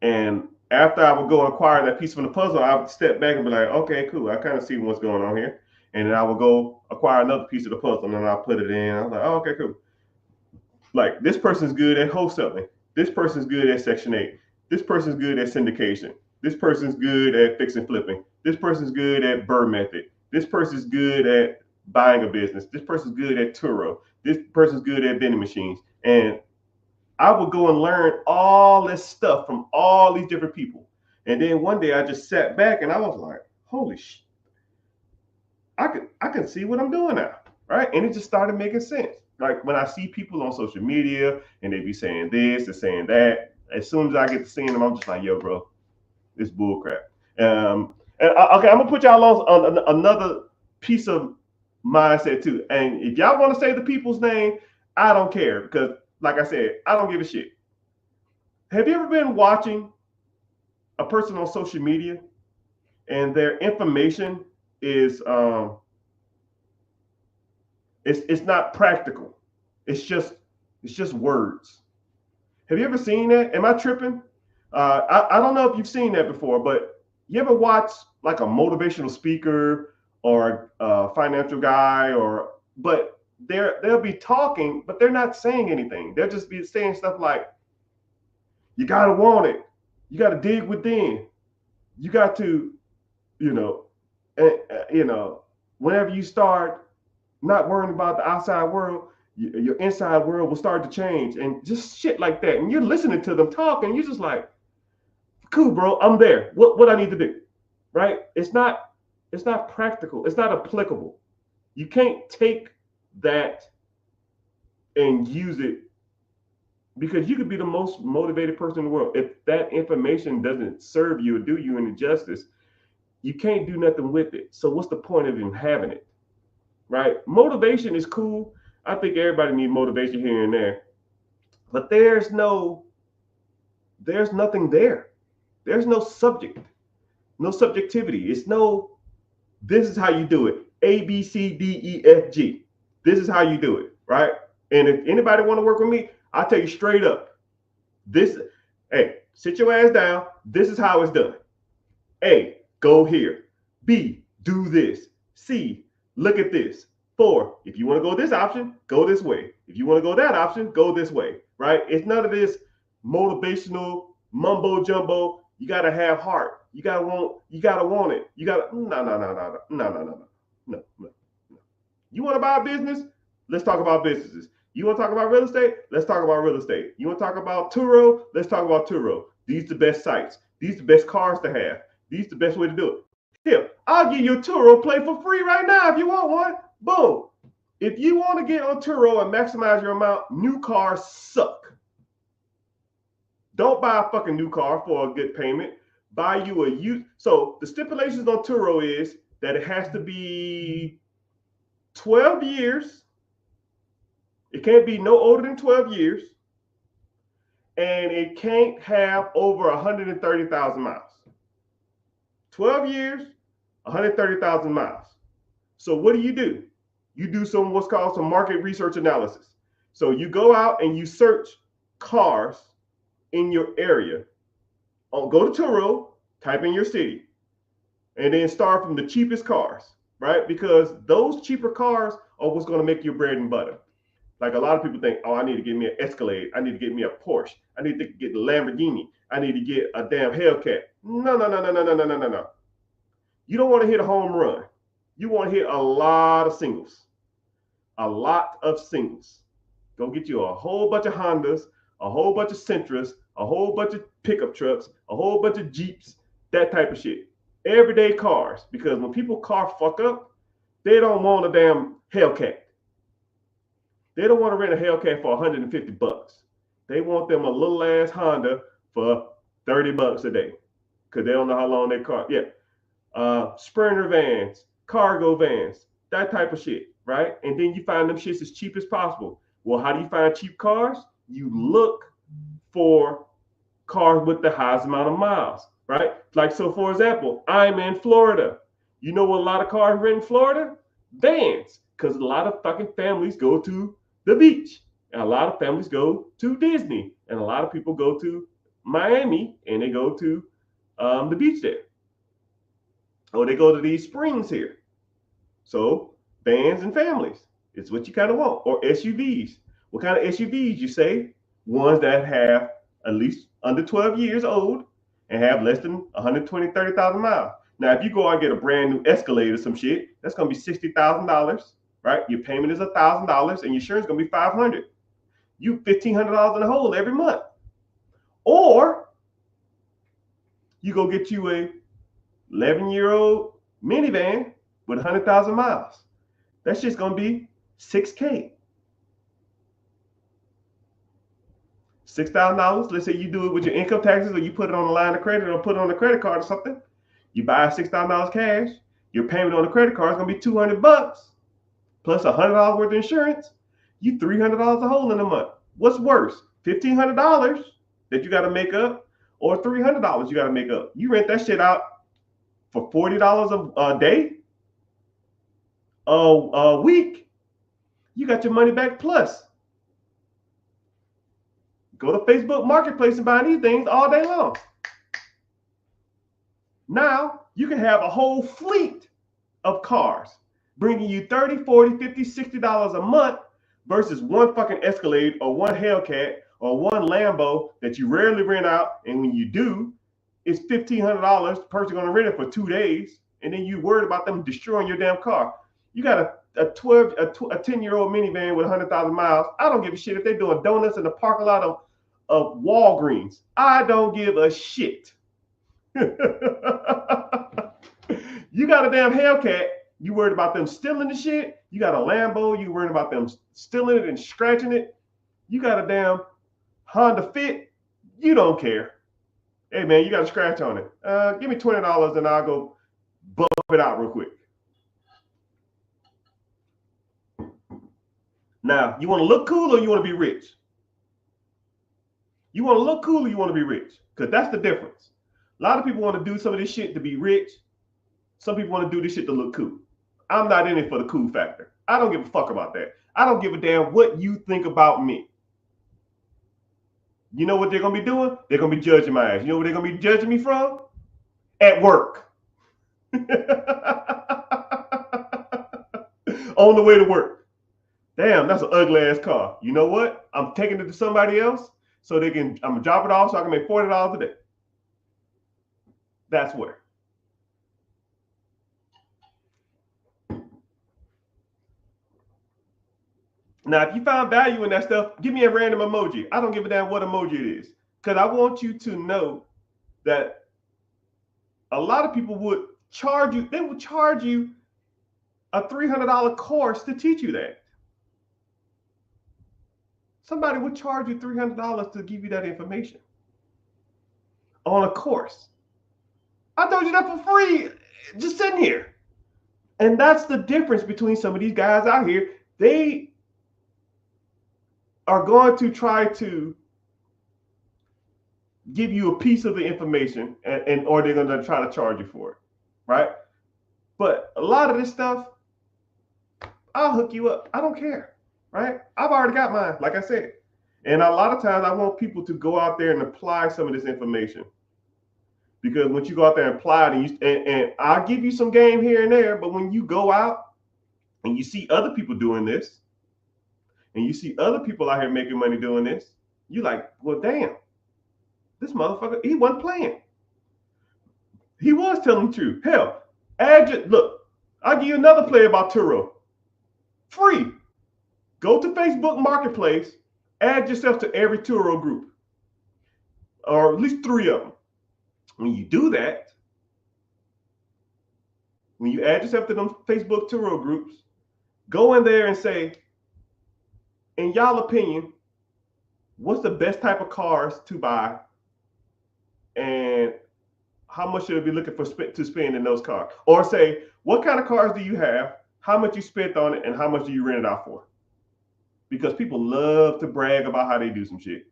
And after I would go acquire that piece from the puzzle, I would step back and be like, okay, cool, I kind of see what's going on here. And then I would go acquire another piece of the puzzle, and then I'll put it in. I was like, oh, okay, cool. Like, this person's good at wholesaling. This person's good at Section 8. This person's good at syndication. This person's good at fix and flipping. This person's good at Burr method. This person's good at buying a business. This person's good at Turo. This person's good at vending machines. And I would go and learn all this stuff from all these different people. And then one day I just sat back and I was like, holy shit, I can see what I'm doing now, right? And it just started making sense. Like when I see people on social media and they be saying this and saying that, as soon as I get to seeing them, I'm just like, yo, bro, it's bullcrap. Okay, I'm gonna put y'all on another piece of mindset too. And if y'all want to say the people's name, I don't care, because like I said, I don't give a shit. Have you ever been watching a person on social media and their information is it's not practical. It's just words. Have you ever seen that? Am I tripping? I don't know if you've seen that before, but you ever watch like a motivational speaker or a financial guy, but they'll be talking, but they're not saying anything. They'll just be saying stuff like, "You gotta want it. You gotta dig within. You got to, you know, whenever you start not worrying about the outside world, your inside world will start to change," and just shit like that. And you're listening to them talk, and you're just like, "Cool, bro, I'm there. What I need to do?" Right? It's not practical. It's not applicable. You can't take that and use it, because you could be the most motivated person in the world. If that information doesn't serve you or do you any justice, you can't do nothing with it. So what's the point of even having it? Right? Motivation is cool. I think everybody needs motivation here and there, but there's nothing there. There's no subject, no subjectivity. It's no, this is how you do it. A, B, C, D, E, F, G. This is how you do it, right? And if anybody want to work with me, I'll tell you straight up. Hey, sit your ass down. This is how it's done. A, go here. B, do this. C, look at this. 4, if you want to go this option, go this way. If you want to go that option, go this way, right? It's none of this motivational mumbo jumbo. You got to have heart. You got to want it. You got to, no. You want to buy a business? Let's talk about businesses. You want to talk about real estate? Let's talk about real estate. You want to talk about Turo? Let's talk about Turo. These are the best sites. These are the best cars to have. These are the best way to do it. Here, I'll give you a Turo play for free right now if you want one. Boom. If you want to get on Turo and maximize your amount, new cars suck. Don't buy a fucking new car for a good payment. Buy you a used. So the stipulations on Turo is that it has to be 12 years. It can't be no older than 12 years. And it can't have over 130,000 miles. 12 years, 130,000 miles. So what do? You do what's called some market research analysis. So you go out and you search cars in your area. Go to Turo, type in your city, and then start from the cheapest cars, right? Because those cheaper cars are what's going to make your bread and butter. Like a lot of people think, oh, I need to get me an Escalade. I need to get me a Porsche. I need to get the Lamborghini. I need to get a damn Hellcat. No. You don't want to hit a home run. You want to hit a lot of singles. A lot of singles. Go get you a whole bunch of Hondas, a whole bunch of Sentras, a whole bunch of pickup trucks, a whole bunch of Jeeps, that type of shit. Everyday cars. Because when people car fuck up, they don't want a damn Hellcat. They don't want to rent a Hellcat for $150. They want them a little ass Honda for $30 a day. Because they don't know how long their car. Yeah. Sprinter vans, cargo vans, that type of shit, right? And then you find them shits as cheap as possible. Well, how do you find cheap cars? You look for cars with the highest amount of miles, right? Like, so for example, I'm in Florida. You know what a lot of cars rent in Florida? Vans. Because a lot of fucking families go to the beach. And a lot of families go to Disney. And a lot of people go to Miami and they go to the beach there. Or they go to these springs here. So vans and families, it's what you kind of want. Or SUVs. What kind of SUVs you say? Ones that have at least under 12 years old and have less than 120, 30,000 miles. Now, if you go out and get a brand new Escalade or some shit, that's going to be $60,000, right? Your payment is $1,000 and your insurance is going to be $500. You $1,500 in the hole every month. Or you go get you a 11-year-old minivan with 100,000 miles. That's just going to be $6K. $6,000. Let's say you do it with your income taxes, or you put it on a line of credit, or put it on a credit card or something. You buy $6,000 cash. Your payment on the credit card is going to be $200 plus $100 worth of insurance. You $300 a hole in a month. What's worse, $1,500 that you got to make up, or $300 you got to make up. You rent that shit out for $40 a day, a week. You got your money back plus. Go to Facebook Marketplace and buy these things all day long. Now you can have a whole fleet of cars bringing you $30, $40, $50, $60 a month versus one fucking Escalade or one Hellcat or one Lambo that you rarely rent out. And when you do, it's $1,500. The person going to rent it for 2 days. And then you worried about them destroying your damn car. You got a 10-year-old minivan with 100,000 miles. I don't give a shit if they're doing donuts in the parking lot of Walgreens. I don't give a shit. You got a damn Hellcat. You worried about them stealing the shit. You got a Lambo. You worried about them stealing it and scratching it. You got a damn Honda Fit. You don't care. Hey, man, you got a scratch on it. Give me $20 and I'll go bump it out real quick. Now, you want to look cool or you want to be rich? You want to look cool or you want to be rich? Because that's the difference. A lot of people want to do some of this shit to be rich. Some people want to do this shit to look cool. I'm not in it for the cool factor. I don't give a fuck about that. I don't give a damn what you think about me. You know what they're going to be doing? They're going to be judging my ass. You know what they're going to be judging me from? At work. On the way to work. Damn, that's an ugly ass car. You know what? I'm taking it to somebody else so I'm going to drop it off so I can make $40 a day. That's where. Now, if you found value in that stuff, give me a random emoji. I don't give a damn what emoji it is. Because I want you to know that a lot of people would charge you. They would charge you a $300 course to teach you that. Somebody would charge you $300 to give you that information on a course. I told you that for free, just sitting here. And that's the difference between some of these guys out here. They are going to try to give you a piece of the information or they're going to try to charge you for it, right? But a lot of this stuff, I'll hook you up. I don't care, right? I've already got mine, like I said. And a lot of times I want people to go out there and apply some of this information. Because once you go out there and apply it, and I'll give you some game here and there, but when you go out and you see other people doing this, and you see other people out here making money doing this, you like, well, damn, this motherfucker, he wasn't playing. He was telling the truth. Hell, look, I'll give you another play about Turo. Free. Go to Facebook Marketplace, add yourself to every Turo group, or at least 3 of them. When you do that, when you add yourself to them Facebook Turo groups, go in there and say, in y'all opinion, what's the best type of cars to buy and how much should I be looking for to spend in those cars? Or say, what kind of cars do you have, how much you spent on it, and how much do you rent it out for? Because people love to brag about how they do some shit.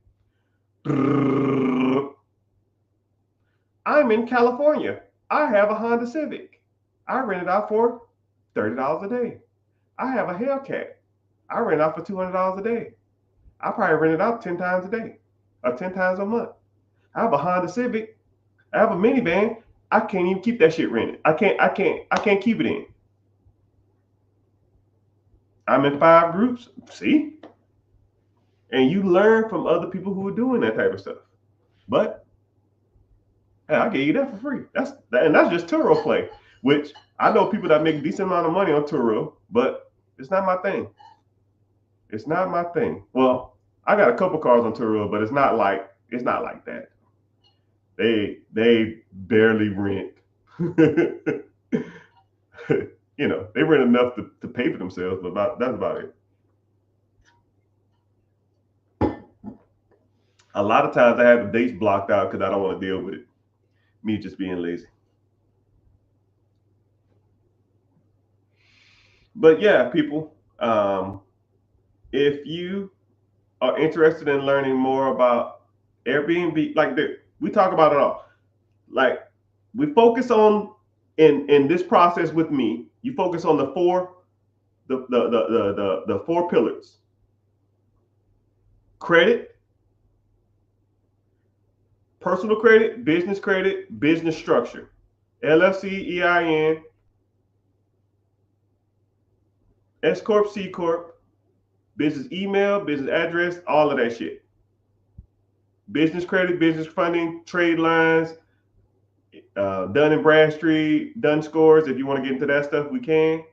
I'm in California. I have a Honda Civic. I rent it out for $30 a day. I have a Hellcat. I rent out for $200 a day. I probably rent it out 10 times a day or 10 times a month. I have a Honda Civic. I have a minivan. I can't even keep that shit rented. I can't keep it in. I'm in 5 groups. See? And you learn from other people who are doing that type of stuff. But hey, I gave you that for free. That's just Turo play, which I know people that make a decent amount of money on Turo, but it's not my thing. It's not my thing. Well, I got a couple cars on Turo, but it's not like that. They barely rent. You know, they rent enough to pay for themselves, but that's about it. A lot of times I have the dates blocked out because I don't want to deal with it. Me just being lazy. But yeah, people, if you are interested in learning more about Airbnb, like we talk about it all. Like we focus on in this process with me. You focus on the four pillars: credit, personal credit, business structure, LLC, EIN, S corp, C corp, business email, business address, all of that shit. Business credit, business funding, trade lines, Dun and Bradstreet, Dun scores. If you want to get into that stuff, we can.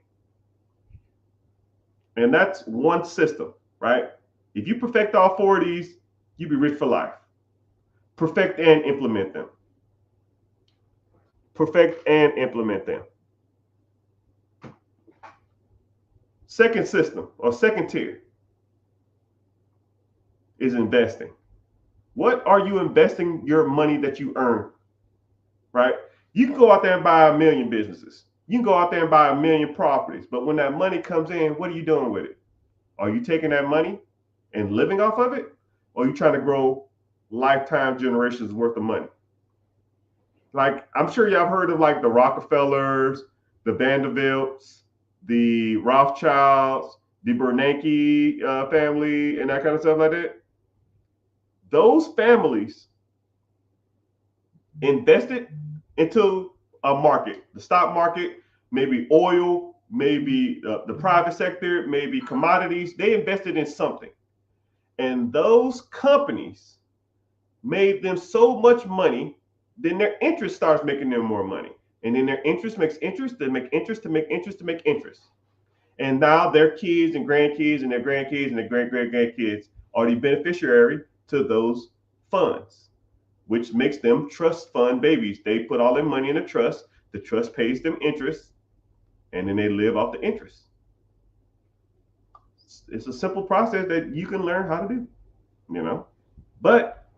And that's one system, right? If you perfect all four of these, you'll be rich for life. Perfect and implement them. Perfect and implement them. Second system or second tier is investing. What are you investing your money that you earn, right? You can go out there and buy 1,000,000 businesses. You can go out there and buy 1,000,000 properties. But when that money comes in, what are you doing with it? Are you taking that money and living off of it? Or are you trying to grow lifetime generations worth of money? Like, I'm sure y'all heard of like the Rockefellers, the Vanderbilts, the Rothschilds, the Bernanke family, and that kind of stuff like that. Those families invested into a market, the stock market, maybe oil, maybe the private sector, maybe commodities. They invested in something. And those companies made them so much money, then their interest starts making them more money. And then their interest makes interest, they make interest to make interest to make interest. And now their kids and grandkids and their grandkids and their great-great-grandkids are the beneficiary to those funds, which makes them trust fund babies. They put all their money in a trust. The trust pays them interest, and then they live off the interest. It's a simple process that you can learn how to do, you know. But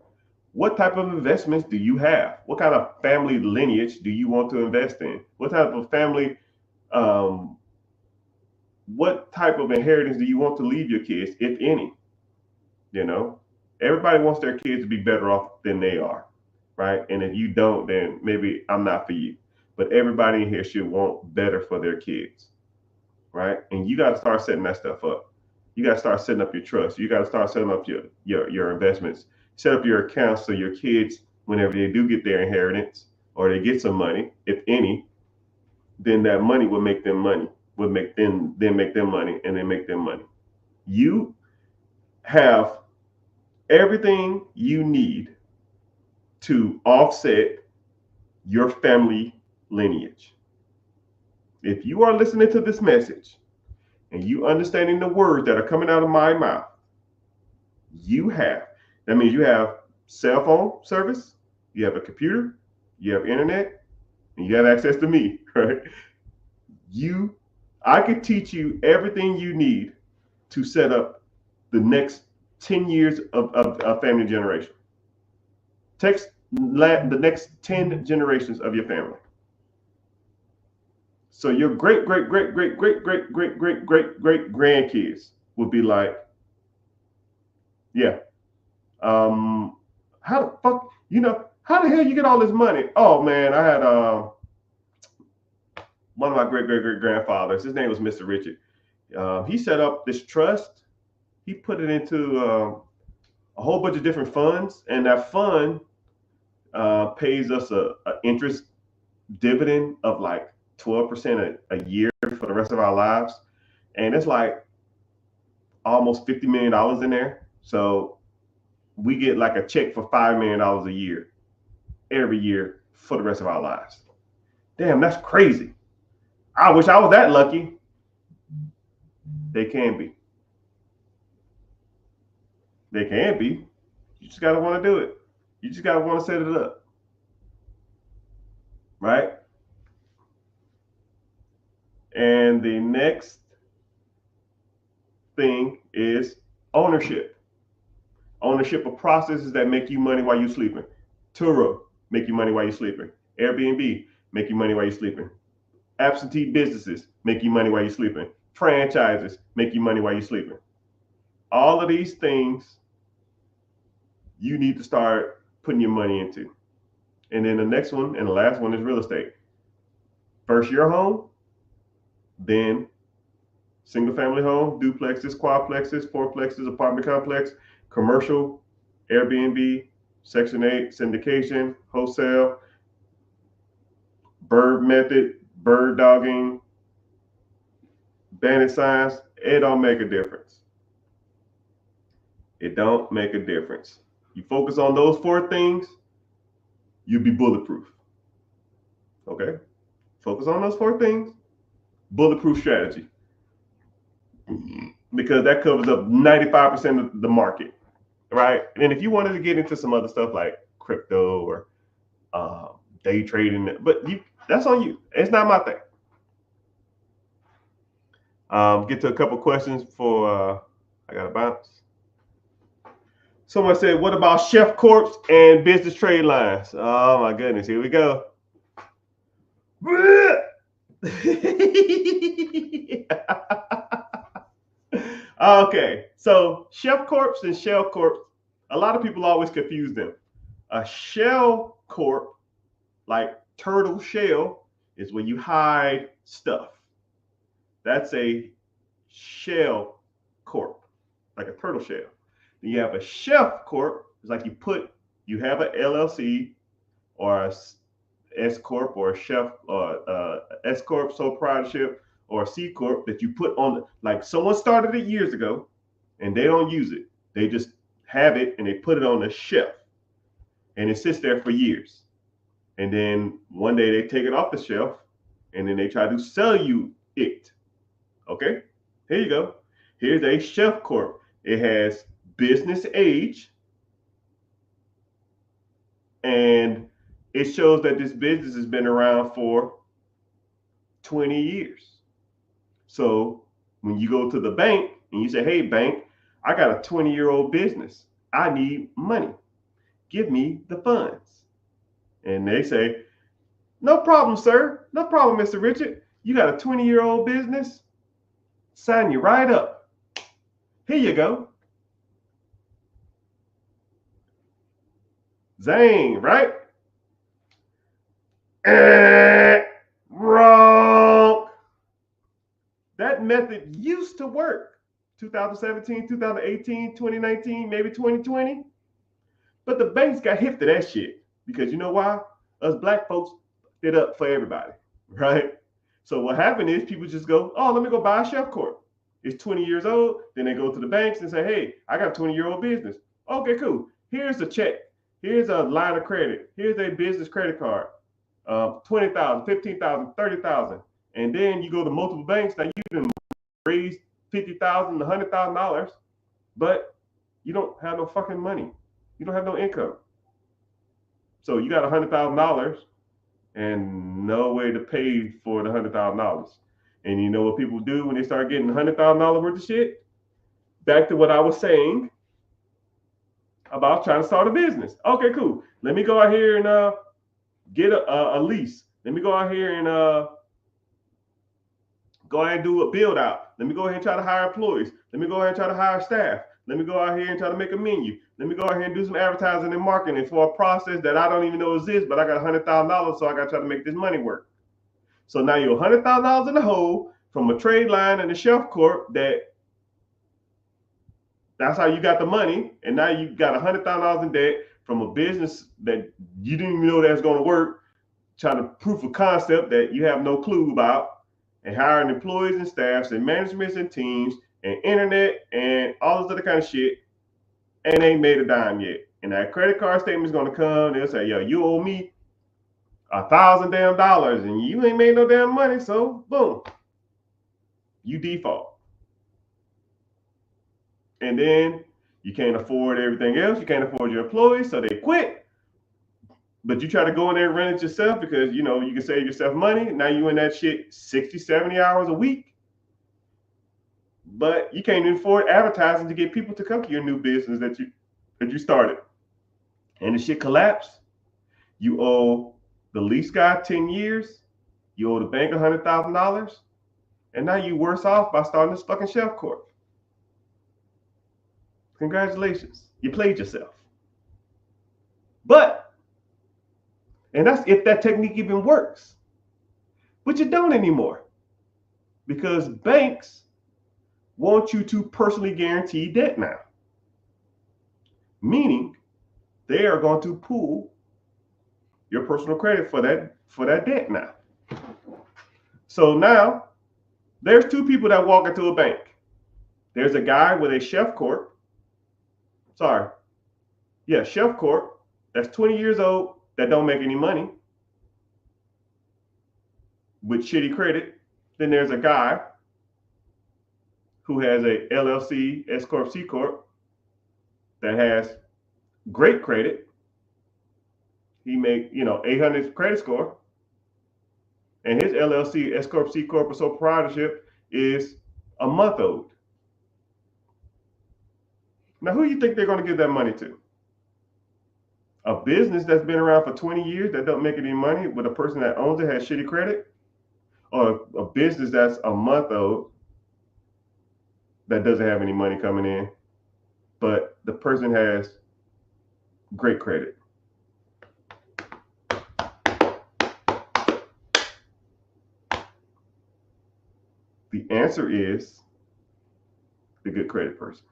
what type of investments do you have? What kind of family lineage do you want to invest in? What type of family, what type of inheritance do you want to leave your kids, if any? You know, everybody wants their kids to be better off than they are, right? And if you don't, then maybe I'm not for you. But everybody in here should want better for their kids, right? And you got to start setting that stuff up. You got to start setting up your trust. You got to start setting up your investments. Set up your accounts so your kids, whenever they do get their inheritance or they get some money, if any, then that money will make them money, would make them then make them money, and then make them money. You have everything you need to offset your family lineage. If you are listening to this message and you understanding the words that are coming out of my mouth, that means you have cell phone service, you have a computer, you have internet, and you have access to me, right? I could teach you everything you need to set up the next 10 years of family generation. Takes the next 10 generations of your family. So your great grandkids would be like, yeah, how the fuck, how the hell you get all this money? Oh man, I had one of my great grandfathers. His name was Mr. Richard. He set up this trust. He put it into a whole bunch of different funds, and that fund pays us a interest dividend of like 12% a year for the rest of our lives, and it's like almost $50 million in there. So we get like a check for $5 million a year every year for the rest of our lives. Damn, that's crazy. I wish I was that lucky. They can be. They can be. You just gotta want to do it. You just gotta want to set it up. Right? And the next thing is ownership. Ownership of processes that make you money while you're sleeping. Turo, make you money while you're sleeping. Airbnb, make you money while you're sleeping. Absentee businesses, make you money while you're sleeping. Franchises, make you money while you're sleeping. All of these things you need to start putting your money into. And then the next one and the last one is real estate. First your home, then single family home, duplexes, quadplexes, fourplexes, apartment complex, commercial, Airbnb, Section 8, syndication, wholesale, bird method, bird dogging, bandit signs. It don't make a difference. It don't make a difference. You focus on those 4 things, you'll be bulletproof. Okay? Focus on those 4 things, bulletproof strategy. Because that covers up 95% of the market, right? And if you wanted to get into some other stuff like crypto or day trading, but that's on you. It's not my thing. Get to a couple questions before I got to bounce. Someone said, what about Chef Corps and business trade lines? Oh my goodness, here we go. Okay, so Chef Corps and Shell Corp, a lot of people always confuse them. A Shell Corp, like turtle shell, is when you hide stuff. That's a Shell Corp, like a turtle shell. Then you have a Chef Corp, it's like you have an LLC or a S Corp or a Chef or S Corp, sole proprietorship, or a C Corp that you put on, like someone started it years ago and they don't use it. They just have it and they put it on the shelf and it sits there for years. And then one day they take it off the shelf and then they try to sell you it. Okay, here you go. Here's a Chef Corp. It has business age and it shows that this business has been around for 20 years. So when you go to the bank and you say, hey, bank, I got a 20-year-old business. I need money. Give me the funds. And they say, no problem, sir. No problem, Mr. Richard. You got a 20-year-old business? Sign you right up. Here you go. Zane, right? Wrong. That method used to work 2017, 2018, 2019, maybe 2020. But the banks got hip to that shit because you know why? Us black folks did up for everybody, right? So what happened is people just go, oh, let me go buy a Chef Corp. It's 20 years old. Then they go to the banks and say, hey, I got a 20-year-old business. Okay, cool. Here's a check. Here's a line of credit. Here's a business credit card. 20,000, 15,000, 30,000. And then you go to multiple banks. Now you can raise $50,000 to $100,000, but you don't have no fucking money. You don't have no income. So you got $100,000 and no way to pay for the $100,000. And you know what people do when they start getting $100,000 worth of shit? Back to what I was saying about trying to start a business. Okay, cool. Let me go out here and get a lease. Let me go out here and go ahead and do a build out. Let me go ahead and try to hire employees. Let me go ahead and try to hire staff. Let me go out here and try to make a menu. Let me go out here and do some advertising and marketing for a process that I don't even know exists, but I got $100,000, so I got to try to make this money work. So now you're $100,000 in the hole from a trade line and a Chef Corp that's how you got the money, and now you got $100,000 in debt from a business that you didn't even know that's going to work, trying to proof of concept that you have no clue about, and hiring employees and staffs and managements and teams and internet and all this other kind of shit, and ain't made a dime yet. And that credit card statement is going to come. They'll say, yo, you owe me $1,000 and you ain't made no damn money. So boom, you default. And then you can't afford everything else. You can't afford your employees, so they quit. But you try to go in there and run it yourself because you know you can save yourself money. Now you in that shit 60, 70 hours a week. But you can't even afford advertising to get people to come to your new business that you started. And the shit collapsed. You owe the lease guy 10 years. You owe the bank $100,000. And now you worse off by starting this fucking Chef Corp. Congratulations. You played yourself. But, and that's if that technique even works. But you don't anymore, because banks want you to personally guarantee debt now. Meaning they are going to pool your personal credit for that debt now. So now there's two people that walk into a bank. There's a guy with a Chef Corp. Chef Corp. That's 20 years old that don't make any money with shitty credit. Then there's a guy who has a LLC, S Corp, C Corp that has great credit. He make 800 credit score, and his LLC, S Corp, C Corp, or sole proprietorship is a month old. Now, who do you think they're going to give that money to? A business that's been around for 20 years that don't make any money with a person that owns it has shitty credit? Or a business that's a month old that doesn't have any money coming in, but the person has great credit? The answer is the good credit person.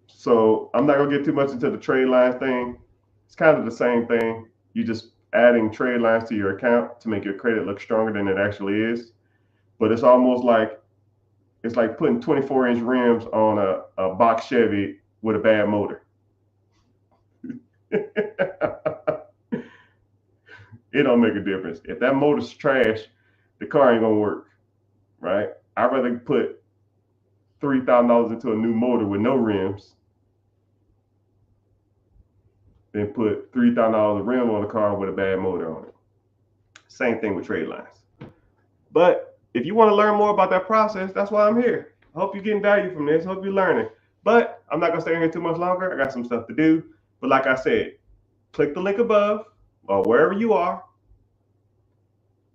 So I'm not going to get too much into the trade lines thing. It's kind of the same thing. You're just adding trade lines to your account to make your credit look stronger than it actually is. But it's almost like putting 24-inch rims on a box Chevy with a bad motor. It don't make a difference. If that motor's trash, the car ain't gonna work, right? I'd rather put $3,000 into a new motor with no rims than put $3,000 rim on a car with a bad motor on it. Same thing with trade lines. But if you want to learn more about that process, that's why I'm here. I hope you're getting value from this. I hope you're learning. But I'm not gonna stay here too much longer. I got some stuff to do. But like I said, click the link above or wherever you are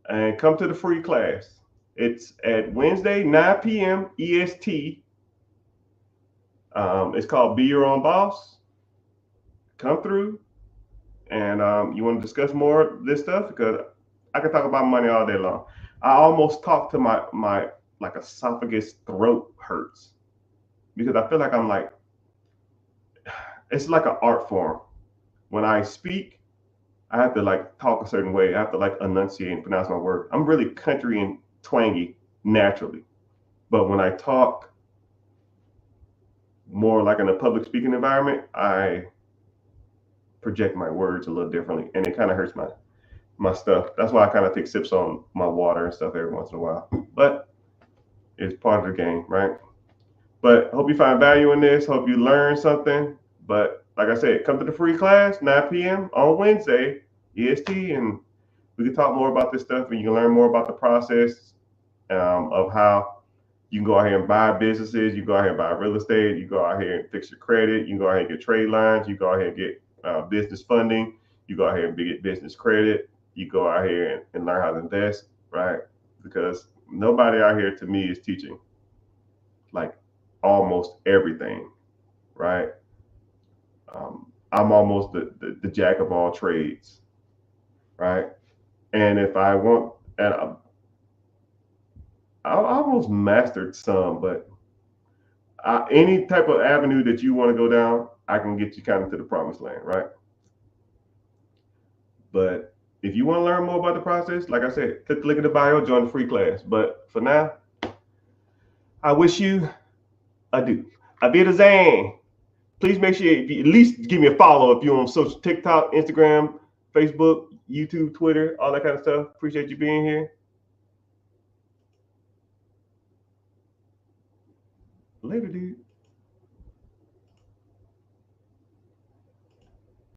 and come to the free class. It's at Wednesday, 9 p.m. EST. It's called Be Your Own Boss. Come through, and you want to discuss more of this stuff, because I can talk about money all day long. I almost talk to my like esophagus, throat hurts, because I feel like it's like an art form. When I speak, I have to like talk a certain way. I have to like enunciate and pronounce my words. I'm really country and twangy naturally, but when I talk more like in a public speaking environment, I project my words a little differently, and it kind of hurts my stuff. That's why I kind of take sips on my water and stuff every once in a while. But it's part of the game, right? But hope you find value in this. Hope you learn something. But like I said, come to the free class, 9 p.m. on Wednesday, EST, and we can talk more about this stuff, and you can learn more about the process of how you can go out here and buy businesses. You go out here and buy real estate. You go out here and fix your credit. You can go out here and get trade lines. You go out here and get business funding. You go out here and get business credit. You go out here and learn how to invest, right? Because nobody out here to me is teaching like almost everything, right? I'm almost the jack of all trades, right? And if I want, and I almost mastered some, but any type of avenue that you want to go down, I can get you kind of to the promised land, right? But if you want to learn more about the process, like I said, click the link in the bio, join the free class. But for now, I wish you adieu. Avidazan. Please make sure you at least give me a follow if you're on social TikTok, Instagram, Facebook, YouTube, Twitter, all that kind of stuff. Appreciate you being here. Later, dude.